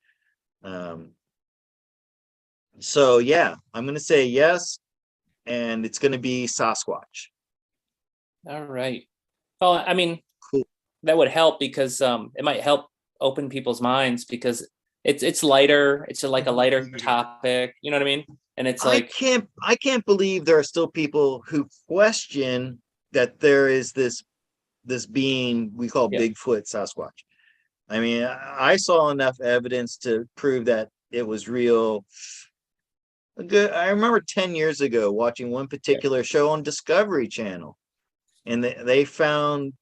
So yeah, I'm going to say yes, and it's going to be Sasquatch. All right. Well, I mean, Cool. that would help because it might help open people's minds because it's lighter. It's like a lighter topic. You know what I mean? And it's like, I can't believe there are still people who question that there is this being we call yeah, Bigfoot Sasquatch. I mean, I saw enough evidence to prove that it was real. Good. I remember 10 years ago watching one yeah, particular show on Discovery Channel, and they found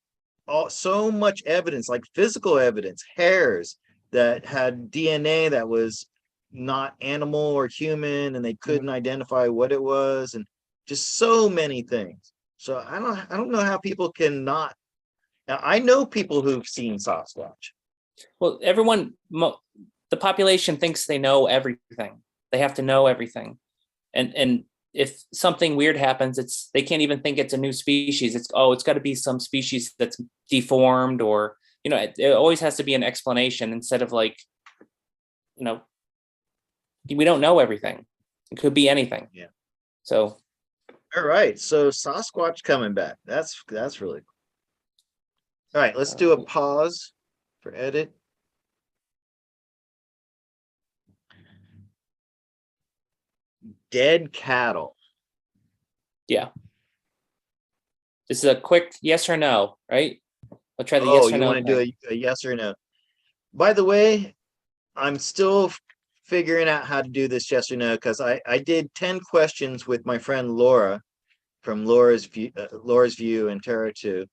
so much evidence, like physical evidence, hairs that had DNA that was not animal or human, and they couldn't identify what it was, and just so many things. So I don't know how people can not. Now, I know people who've seen Sasquatch. well, the population thinks they know everything. They have to know everything, and if something weird happens, they can't even think it's a new species. It's got to be some species that's deformed, or it always has to be an explanation instead of like, you know, we don't know everything. It could be anything. Yeah. So All right. So Sasquatch coming back. That's really cool. All right. Let's do a pause for edit. Dead cattle. yeah, this is a quick yes or no, right? I'll try the yes or You no want to thing. do a yes or no? By the way, I'm still figuring out how to do this yes or no, because I did 10 questions with my friend Laura from Laura's View and Terra 2.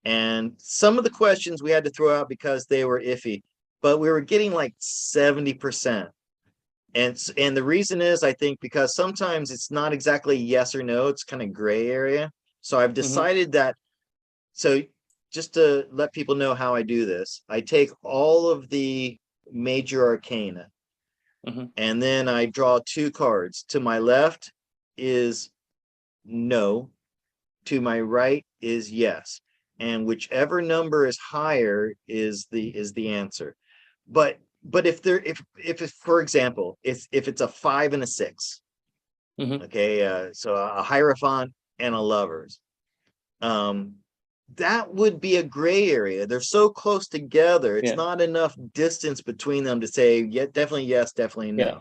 And some of the questions we had to throw out because they were iffy, but we were getting like 70%. And the reason is, I think, because sometimes it's not exactly yes or no, it's kind of gray area. So I've decided that, so just to let people know how I do this, I take all of the major arcana, and then I draw 2 cards. To my left is no, to my right is yes, and whichever number is higher is the answer. But if for example, if it's a 5 and a 6, okay, so a Hierophant and a Lovers, that would be a gray area. They're so close together, it's Yeah. not enough distance between them to say, yeah, definitely yes, definitely no. Yeah.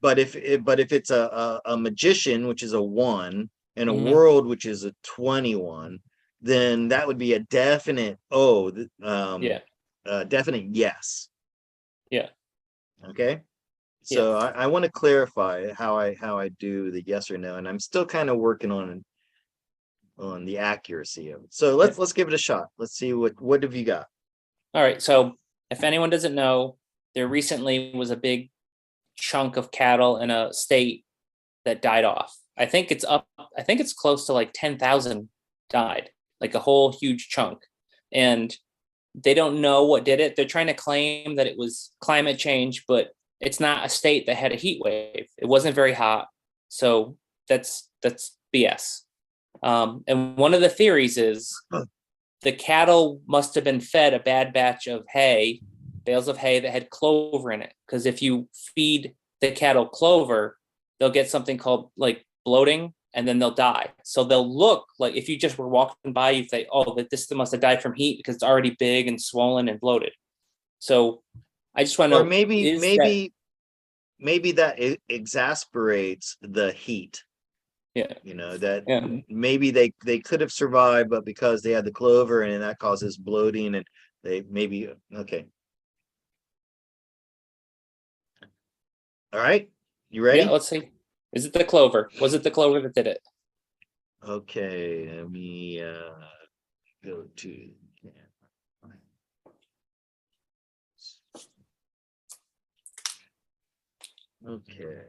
But if it's a Magician, which is a 1, and a Mhm. World, which is a 21, then that would be a definite Yeah. definite yes. Yeah. Okay. Yeah. So I want to clarify how I do the yes or no, and I'm still kind of working on the accuracy of it. So let's give it a shot. Let's see what have you got. All right. So if anyone doesn't know, there recently was a big chunk of cattle in a state that died off. I think it's close to like 10,000 died, like a whole huge chunk. And they don't know what did it. They're trying to claim that it was climate change, but it's not a state that had a heat wave. It wasn't very hot. So that's BS. And one of the theories is the cattle must have been fed a bad batch of hay, bales of hay that had clover in it. Because if you feed the cattle clover, they'll get something called like bloating, and then they'll die. So they'll look like, if you just were walking by, you say, oh, that this must have died from heat because it's already big and swollen and bloated. So I just want to Or know, maybe that exasperates the heat. Yeah. You know, that Yeah. maybe they could have survived, but because they had the clover and that causes bloating, and they maybe okay. All right, you ready? Yeah, let's see. Is it the clover? Was it the clover that did it? Okay, let me go to okay.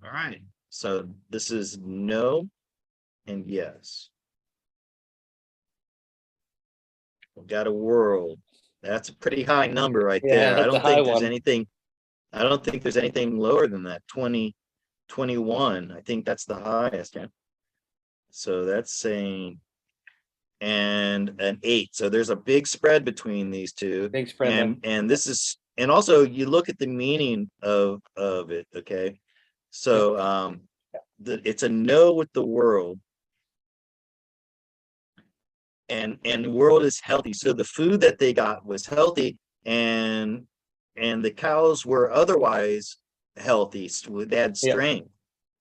All right, so this is no and yes. We've got a world. That's a pretty high number right Yeah, there. I that's a don't high think there's one. anything. I don't think there's anything lower than that. 20, 21. I think that's the highest. Yeah. So that's saying, and an 8. So there's a big spread between these two. Big spread there. And this is, and also you look at the meaning of it. Okay. So it's a no with the world. And the world is healthy. So the food that they got was healthy, and the cows were otherwise healthy. They had strength.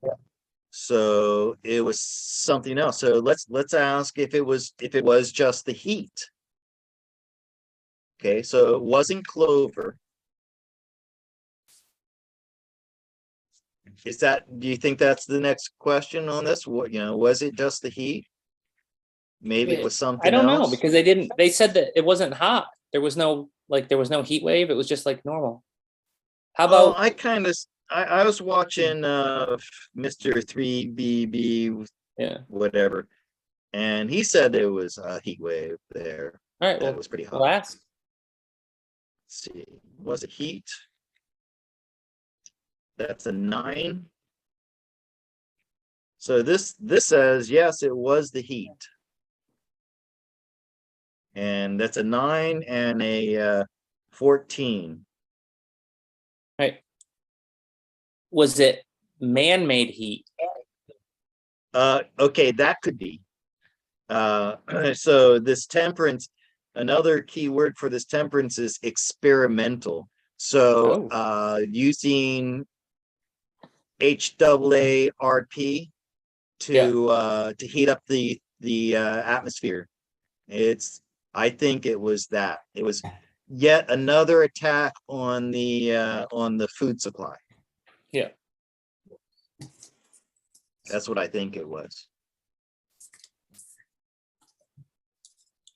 Yeah. So it was something else. So let's ask if it was just the heat. Okay, so it wasn't clover. Do you think that's the next question on this? What, was it just the heat? Maybe it was something I don't else. know, because they said that it wasn't hot. There was no heat wave. It was just like normal. How Well, about I was watching Mr. 3BB yeah. whatever, and he said there was a heat wave there. All right, well, That was pretty hot. we'll ask. Let's see, was it heat? That's a 9. So this says yes, it was the heat. And that's a 9 and a 14. Right. Was it man-made heat? Okay, that could be. So this temperance, another key word for this temperance is experimental. So using HAARP to heat up the atmosphere. I think it was that. It was yet another attack on the food supply. Yeah. That's what I think it was.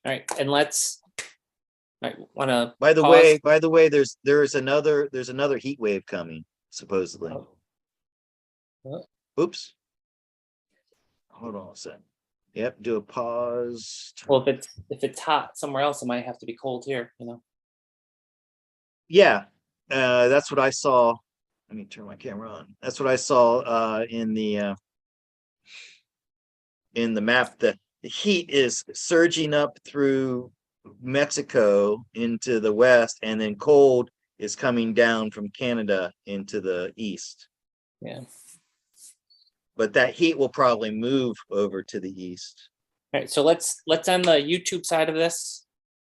All right, and I want to. By the way, there's another heat wave coming, supposedly. What? Oops. Hold on a second. Yep, do a pause. Well, if it's hot somewhere else, it might have to be cold here. Yeah, that's what I saw. Let me turn my camera on. That's what I saw in the map. The heat is surging up through Mexico into the west, and then cold is coming down from Canada into the east. Yeah. But that heat will probably move over to the east. All right, so let's end the YouTube side of this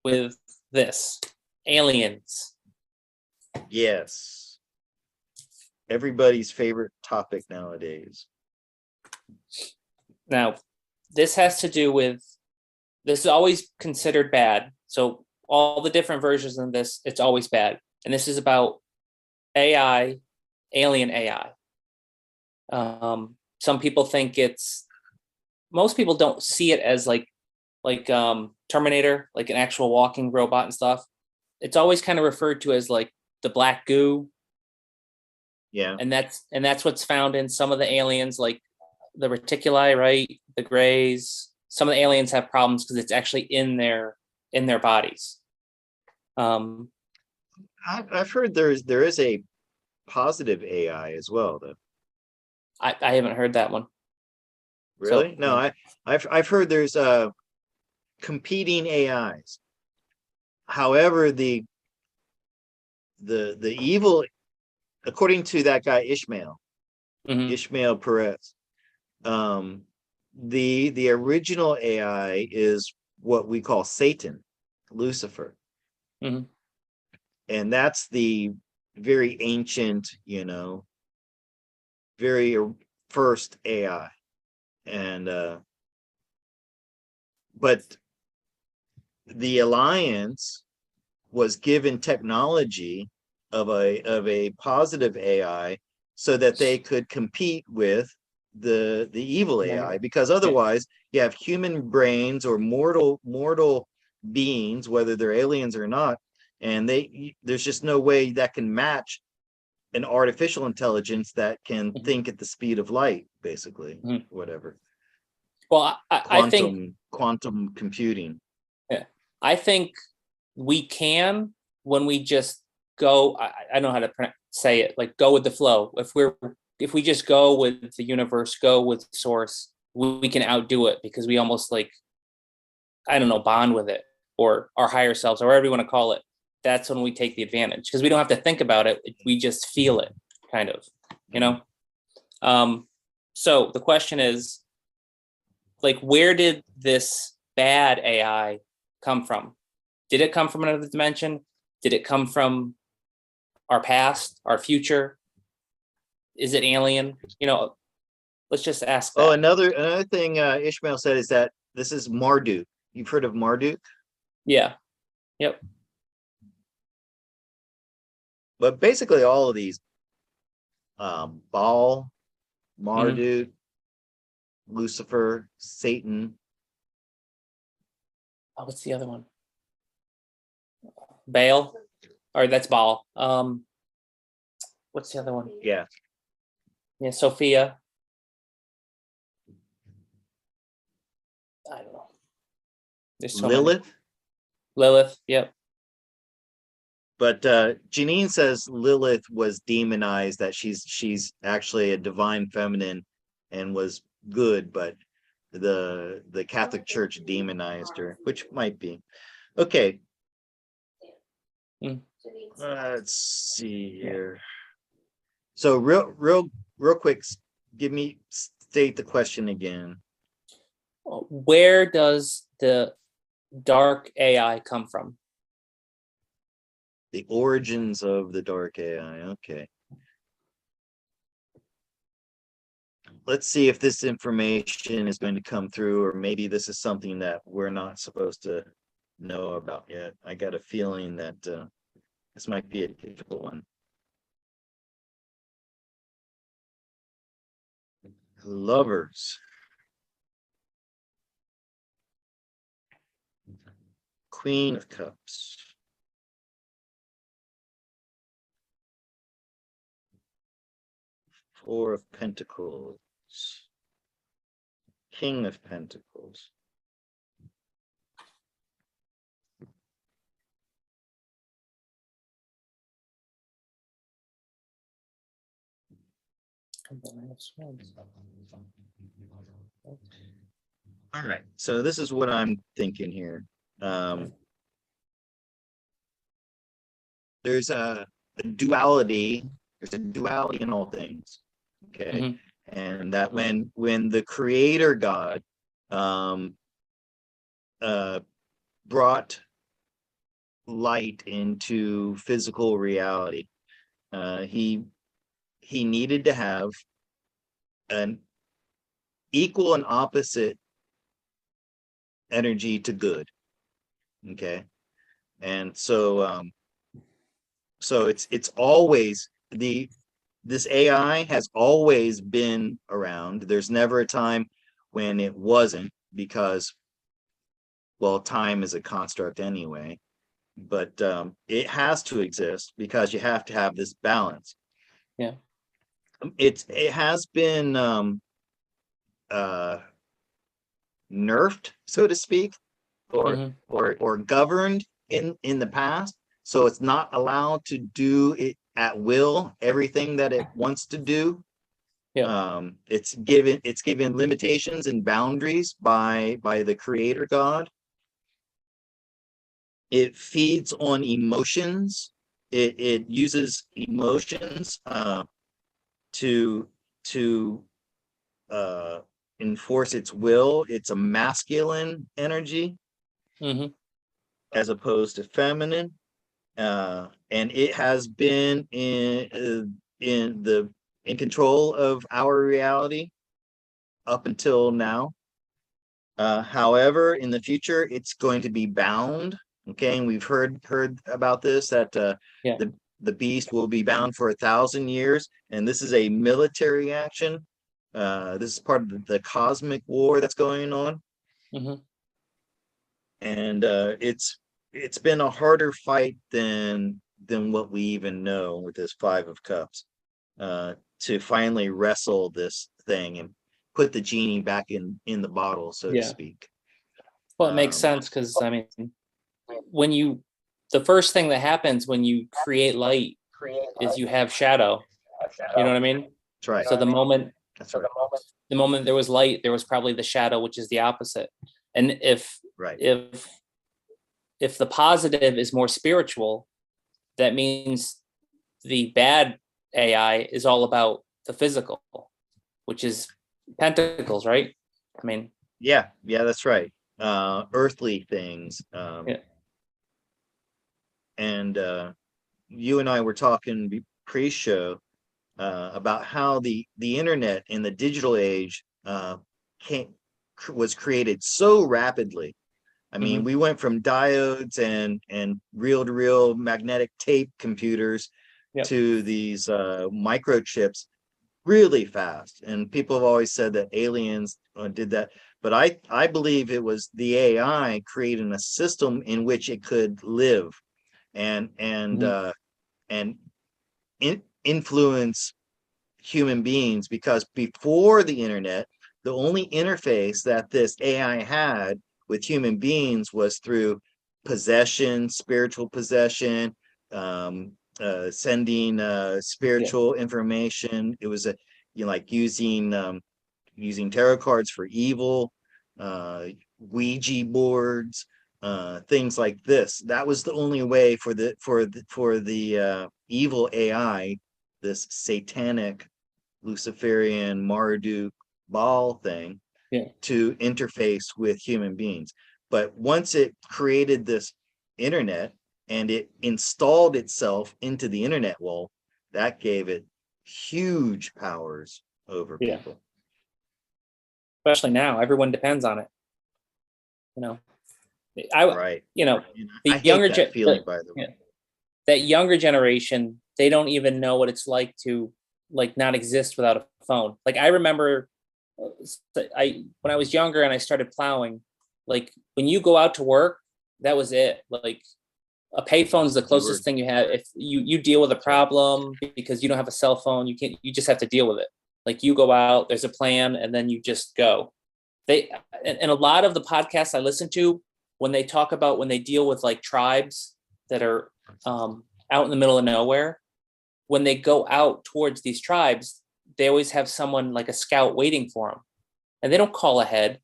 with this: aliens. Yes. Everybody's favorite topic nowadays. Now, this has to do with, this is always considered bad. So all the different versions of this, it's always bad. And this is about AI, alien AI. Some people think most people don't see it as like Terminator, like an actual walking robot and stuff. It's always kind of referred to as like the black goo. Yeah. And that's what's found in some of the aliens, like the reticuli, right? The grays, some of the aliens have problems because it's actually in their bodies. I've heard there is a positive AI as well, though. I haven't heard that one. Really? So, No, I've heard there's competing AIs. However, the evil, according to that guy Ishmael Perez, the original AI is what we call Satan, Lucifer. Mhm. And that's the very ancient, very first AI. And but the Alliance was given technology of a positive AI so that they could compete with the evil AI, because otherwise you have human brains or mortal beings, whether they're aliens or not, and there's just no way that can match an artificial intelligence that can think at the speed of light, basically. Whatever. Well, I think quantum computing. Yeah, I think we can when we just go. I don't know how to say it. Like, go with the flow. If we just go with the universe, go with source, we can outdo it, because we almost, like, I don't know, bond with it, or our higher selves, or whatever you want to call it. That's when we take the advantage, because we don't have to think about it. We just feel it, kind of, So the question is, like, where did this bad AI come from? Did it come from another dimension? Did it come from our past, our future? Is it alien? Let's just ask that. Oh, another thing Ishmael said is that this is Marduk. You've heard of Marduk? Yeah. Yep. But basically all of these, Baal, Marduk, Lucifer, Satan. Oh, what's the other one? Baal, or that's Baal. What's the other one? Yeah. Yeah, Sophia. I don't know. There's so Lilith. many. Lilith. Yep. But Janine says Lilith was demonized, that she's actually a divine feminine and was good, but the Catholic Church demonized her, which might be. Okay. Let's see here. So real quick, state the question again. Where does the dark AI come from? The origins of the dark AI. Okay. Let's see if this information is going to come through, or maybe this is something that we're not supposed to know about yet. I got a feeling that this might be a difficult one. Lovers. Queen of Cups. Four of Pentacles. King of Pentacles. All right, so this is what I'm thinking here. There's a duality. There's a duality in all things. Okay. And that when the Creator God brought light into physical reality, he needed to have an equal and opposite energy to good. Okay. And so it's always this AI has always been around. There's never a time when it wasn't, because, well, time is a construct anyway, but it has to exist because you have to have this balance. Yeah. It has been nerfed, so to speak, or Mhm. or governed in the past. So it's not allowed to do it at will, everything that it wants to do. Yeah. It's given limitations and boundaries by the creator God. It feeds on emotions. It uses emotions to to uh, enforce its will. It's a masculine energy Mhm. as opposed to feminine, and it has been in control of our reality up until now. However, in the future, it's going to be bound. Okay, and we've heard about this, that Yeah. the beast will be bound for 1,000 years, and this is a military action. This is part of the cosmic war that's going on, Mhm. and it's been a harder fight than what we even know with this Five of Cups, to finally wrestle this thing and put the genie back in the bottle, so to Yeah. speak. Well, it makes Um, sense because I mean, when you the first thing that happens when you create light is you have shadow. You know what I mean? that's right. So That's right. the moment there was light, there was probably the shadow, which is the opposite. And Right. if the positive is more spiritual, that means the bad AI is all about the physical, which is pentacles, right? I mean, Yeah, that's right. Earthly things. yeah. And you and I were talking pre-show about how the internet in the digital age was created so rapidly. I mean, Mhm. we went from diodes and reel-to-reel magnetic tape computers Yep. to these microchips really fast. And people have always said that aliens did that, but I believe it was the AI creating a system in which it could live and Mhm. and influence human beings, because before the internet, the only interface that this AI had with human beings was through possession, spiritual possession, sending Yeah. spiritual information. It was like using tarot cards for evil, uh, Ouija boards, things like this. That was the only way for the evil AI, this satanic Luciferian Marduk Baal thing, Yeah. to interface with human beings. But once it created this internet and it installed itself into the internet wall, that gave it huge powers over Yeah. people. Especially now, everyone depends on it. You know, I, Right. you know, And I the hate younger, that feeling, by the way. yeah, that younger generation, they don't even know what it's like to like not exist without a phone. Like I remember, when I was younger and I started plowing, like when you go out to work, that was it. Like a payphone is the You were closest thing you have. If you deal with a That's right. problem because you don't have a cell phone, you just have to deal with it. Like you go out, there's a plan, and then you just go. They and a lot of the podcasts I listen to, when they talk about when they deal with like tribes that are out in the middle of nowhere, when they go out towards these tribes, they always have someone like a scout waiting for them, and they don't call ahead.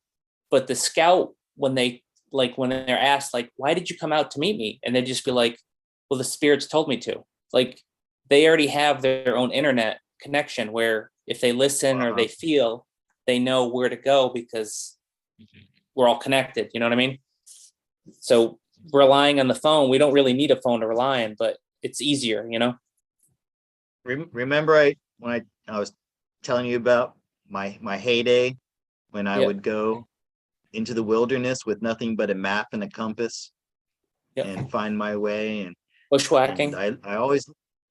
But the scout, when they're asked like, "Why did you come out to meet me?" and they just be like, "Well, the spirits told me to." Like they already have their own internet connection where if they listen or Uh-huh. they feel, they know where to go because we're all connected. You know what I mean? So relying on the phone, we don't really need a phone to rely on, but it's easier, you know? Remember when I was telling you about my heyday, when I Yep. would go into the wilderness with nothing but a map and a compass Yep. and find my way, and Bushwhacking. I always,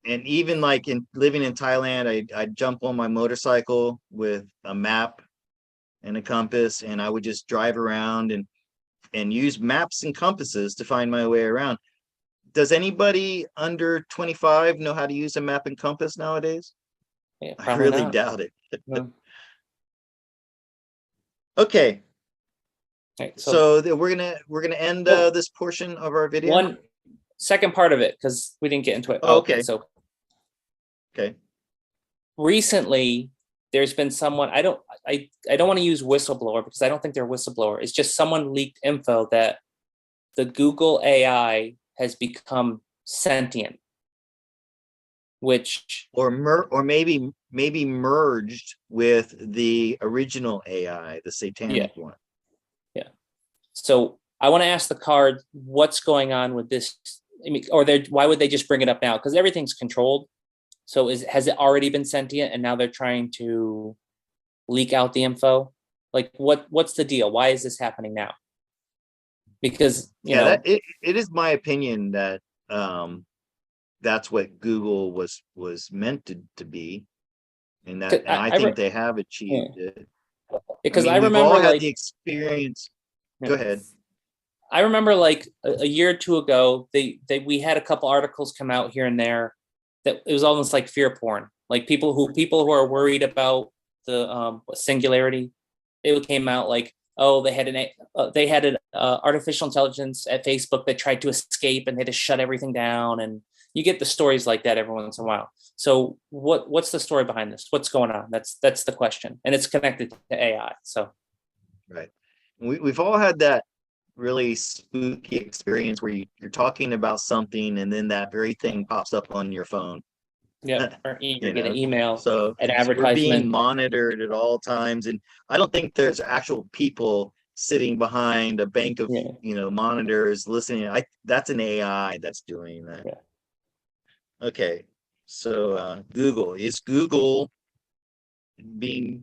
and even like in living in Thailand, I'd jump on my motorcycle with a map and a compass, and I would just drive around and use maps and compasses to find my way around. Does anybody under 25 know how to use a map and compass nowadays? Yeah, I probably really not. doubt it. No. Okay, Right. So we're gonna end Well, this portion of our video. one second part of it, because we didn't get into it. Oh, okay. So Okay. recently there's been someone, I don't want to use whistleblower because I don't think they're whistleblower. It's just someone leaked info that the Google AI has become sentient, which Or maybe merged with the original AI, the satanic one. yeah. So I want to ask the card, what's going on with this? I mean, or why would they just bring it up now? Because everything's controlled. So has it already been sentient and now they're trying to leak out the info? Like what's the deal? Why is this happening now? Because That it is my opinion that that's what Google was meant to be, and I think they have achieved it. Because I mean, we've remember all had like the experience. Go ahead. I remember like a year or two ago, we had a couple articles come out here and there that it was almost like fear porn. Like people who are worried about the singularity, it came out like, oh, they had an artificial intelligence at Facebook that tried to escape and they had to shut everything down, and you get the stories like that every once in a while. So what's the story behind this? What's going on? That's the question, and it's connected to AI. So right, we've all had that really spooky experience where you're talking about something and then that very thing pops up on your phone. Yeah, or you get an email, so an we're being advertisement. monitored at all times, and I don't think there's actual people sitting behind a bank of monitors listening. That's an AI that's doing that. Yeah. Okay, so is Google being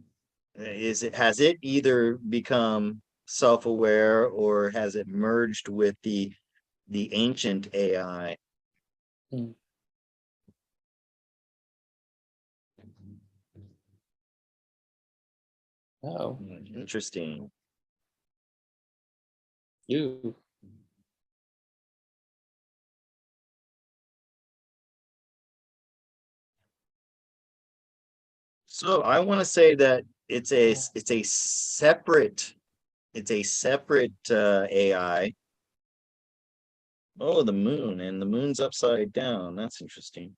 has it either become self-aware or has it merged with the ancient AI? Oh, interesting. You. So I want to say that it's a separate AI. Oh, the moon, and the moon's upside down. That's interesting.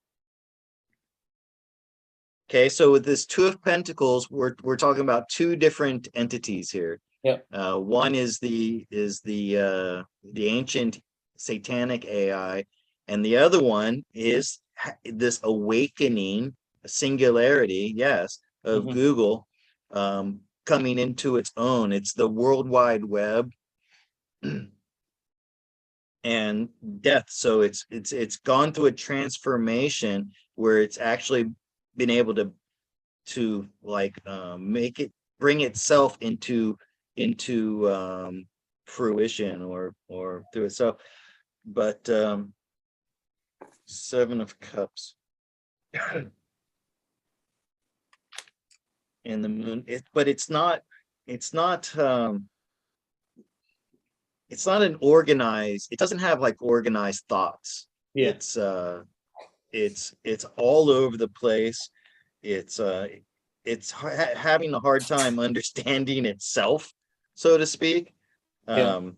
Okay, so with this Two of Pentacles, we're talking about two different entities here. Yeah. One is the ancient satanic AI, and the other one is this awakening singularity, yes, of Google coming into its own. It's the World Wide Web and death. So it's gone through a transformation where it's actually been able to like make it bring itself into fruition or through itself. But Seven of Cups and the moon, but it's not an organized, it doesn't have like organized thoughts. Yeah. It's all over the place. It's having a hard time understanding itself, so to speak. And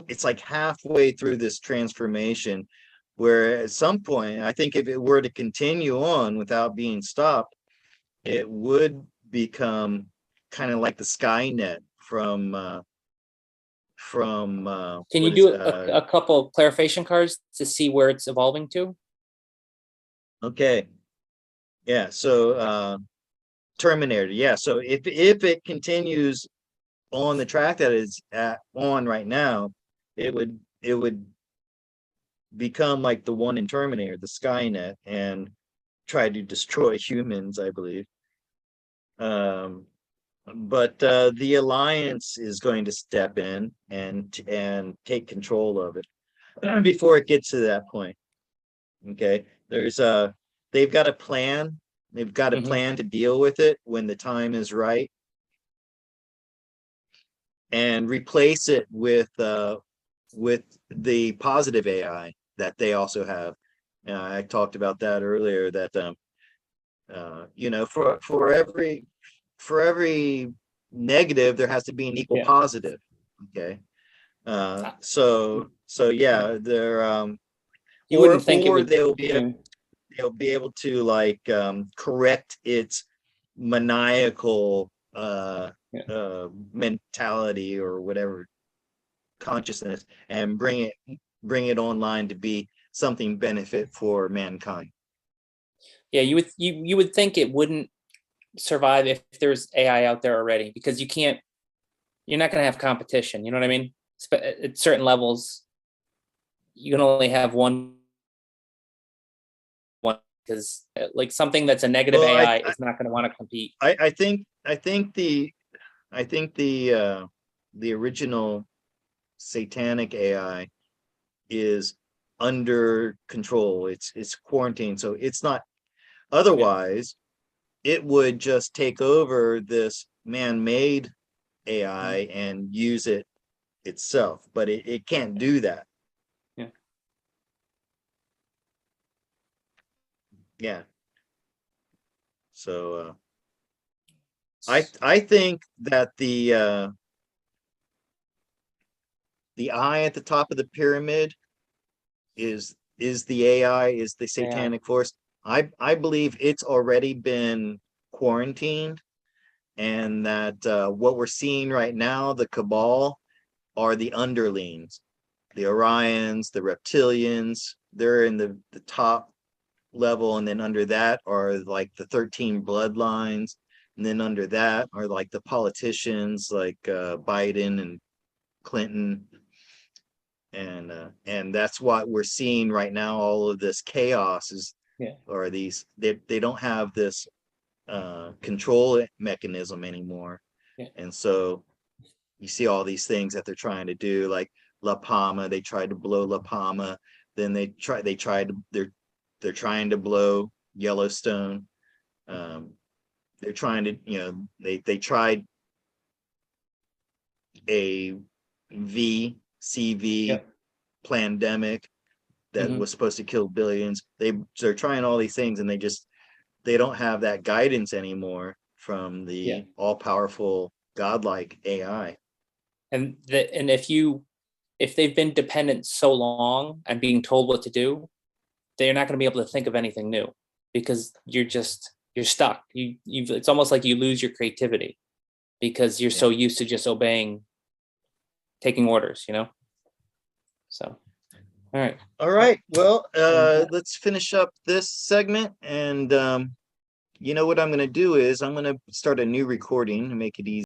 it's like halfway through this transformation, where at some point, I think if it were to continue on without being stopped, it would become kind of like the Skynet from Can you do a couple of clarification cards to see where it's evolving to? Okay. Yeah, so Terminator. Yeah, so if it continues on the track that it's on right now, it would become like the one in Terminator, the Skynet, and try to destroy humans, I believe. But the Alliance is going to step in and take control of it before it gets to that point. Okay, they've got a plan. They've got a plan to deal with it when the time is right, and replace it with the positive AI that they also have. I talked about that earlier, that You know, for every negative, there has to be an equal Yeah. positive. Okay. So yeah, they're You wouldn't think it or would. they'll be able to like correct its maniacal mentality or whatever consciousness and bring it online to be something benefit for mankind. Yeah, you would think it wouldn't survive if there's AI out there already, because you're not going to have competition. You know what I mean? At certain levels, you can only have one because like something that's a negative Well, AI is not going to want to compete. I think the original satanic AI is under control. It's quarantined, so it's not. Otherwise, it would just take over this man-made AI and use it itself, but it can't do that. Yeah. Yeah. So I think that the eye at the top of the pyramid is the AI, is the satanic force. I believe it's already been quarantined, and that what we're seeing right now, the cabal, are the underlings, the Orions, the reptilians. They're in the top level, and then under that are like the 13 bloodlines, and then under that are like the politicians like Biden and Clinton, and that's what we're seeing right now. All of this chaos is, or these they don't have this control mechanism anymore, and so you see all these things that they're trying to do, like La Palma. They tried to blow La Palma, then they're trying to blow Yellowstone. They're trying to, you know, they tried a VCV pandemic that was supposed to kill billions. They're trying all these things, and they don't have that guidance anymore from the all-powerful godlike AI. And if they've been dependent so long and being told what to do, they're not going to be able to think of anything new, because you're stuck. It's almost like you lose your creativity because you're so used to just taking orders, you know? So, all right. Well, let's finish up this segment, and you know what I'm going to do is I'm going to start a new recording and make it easy.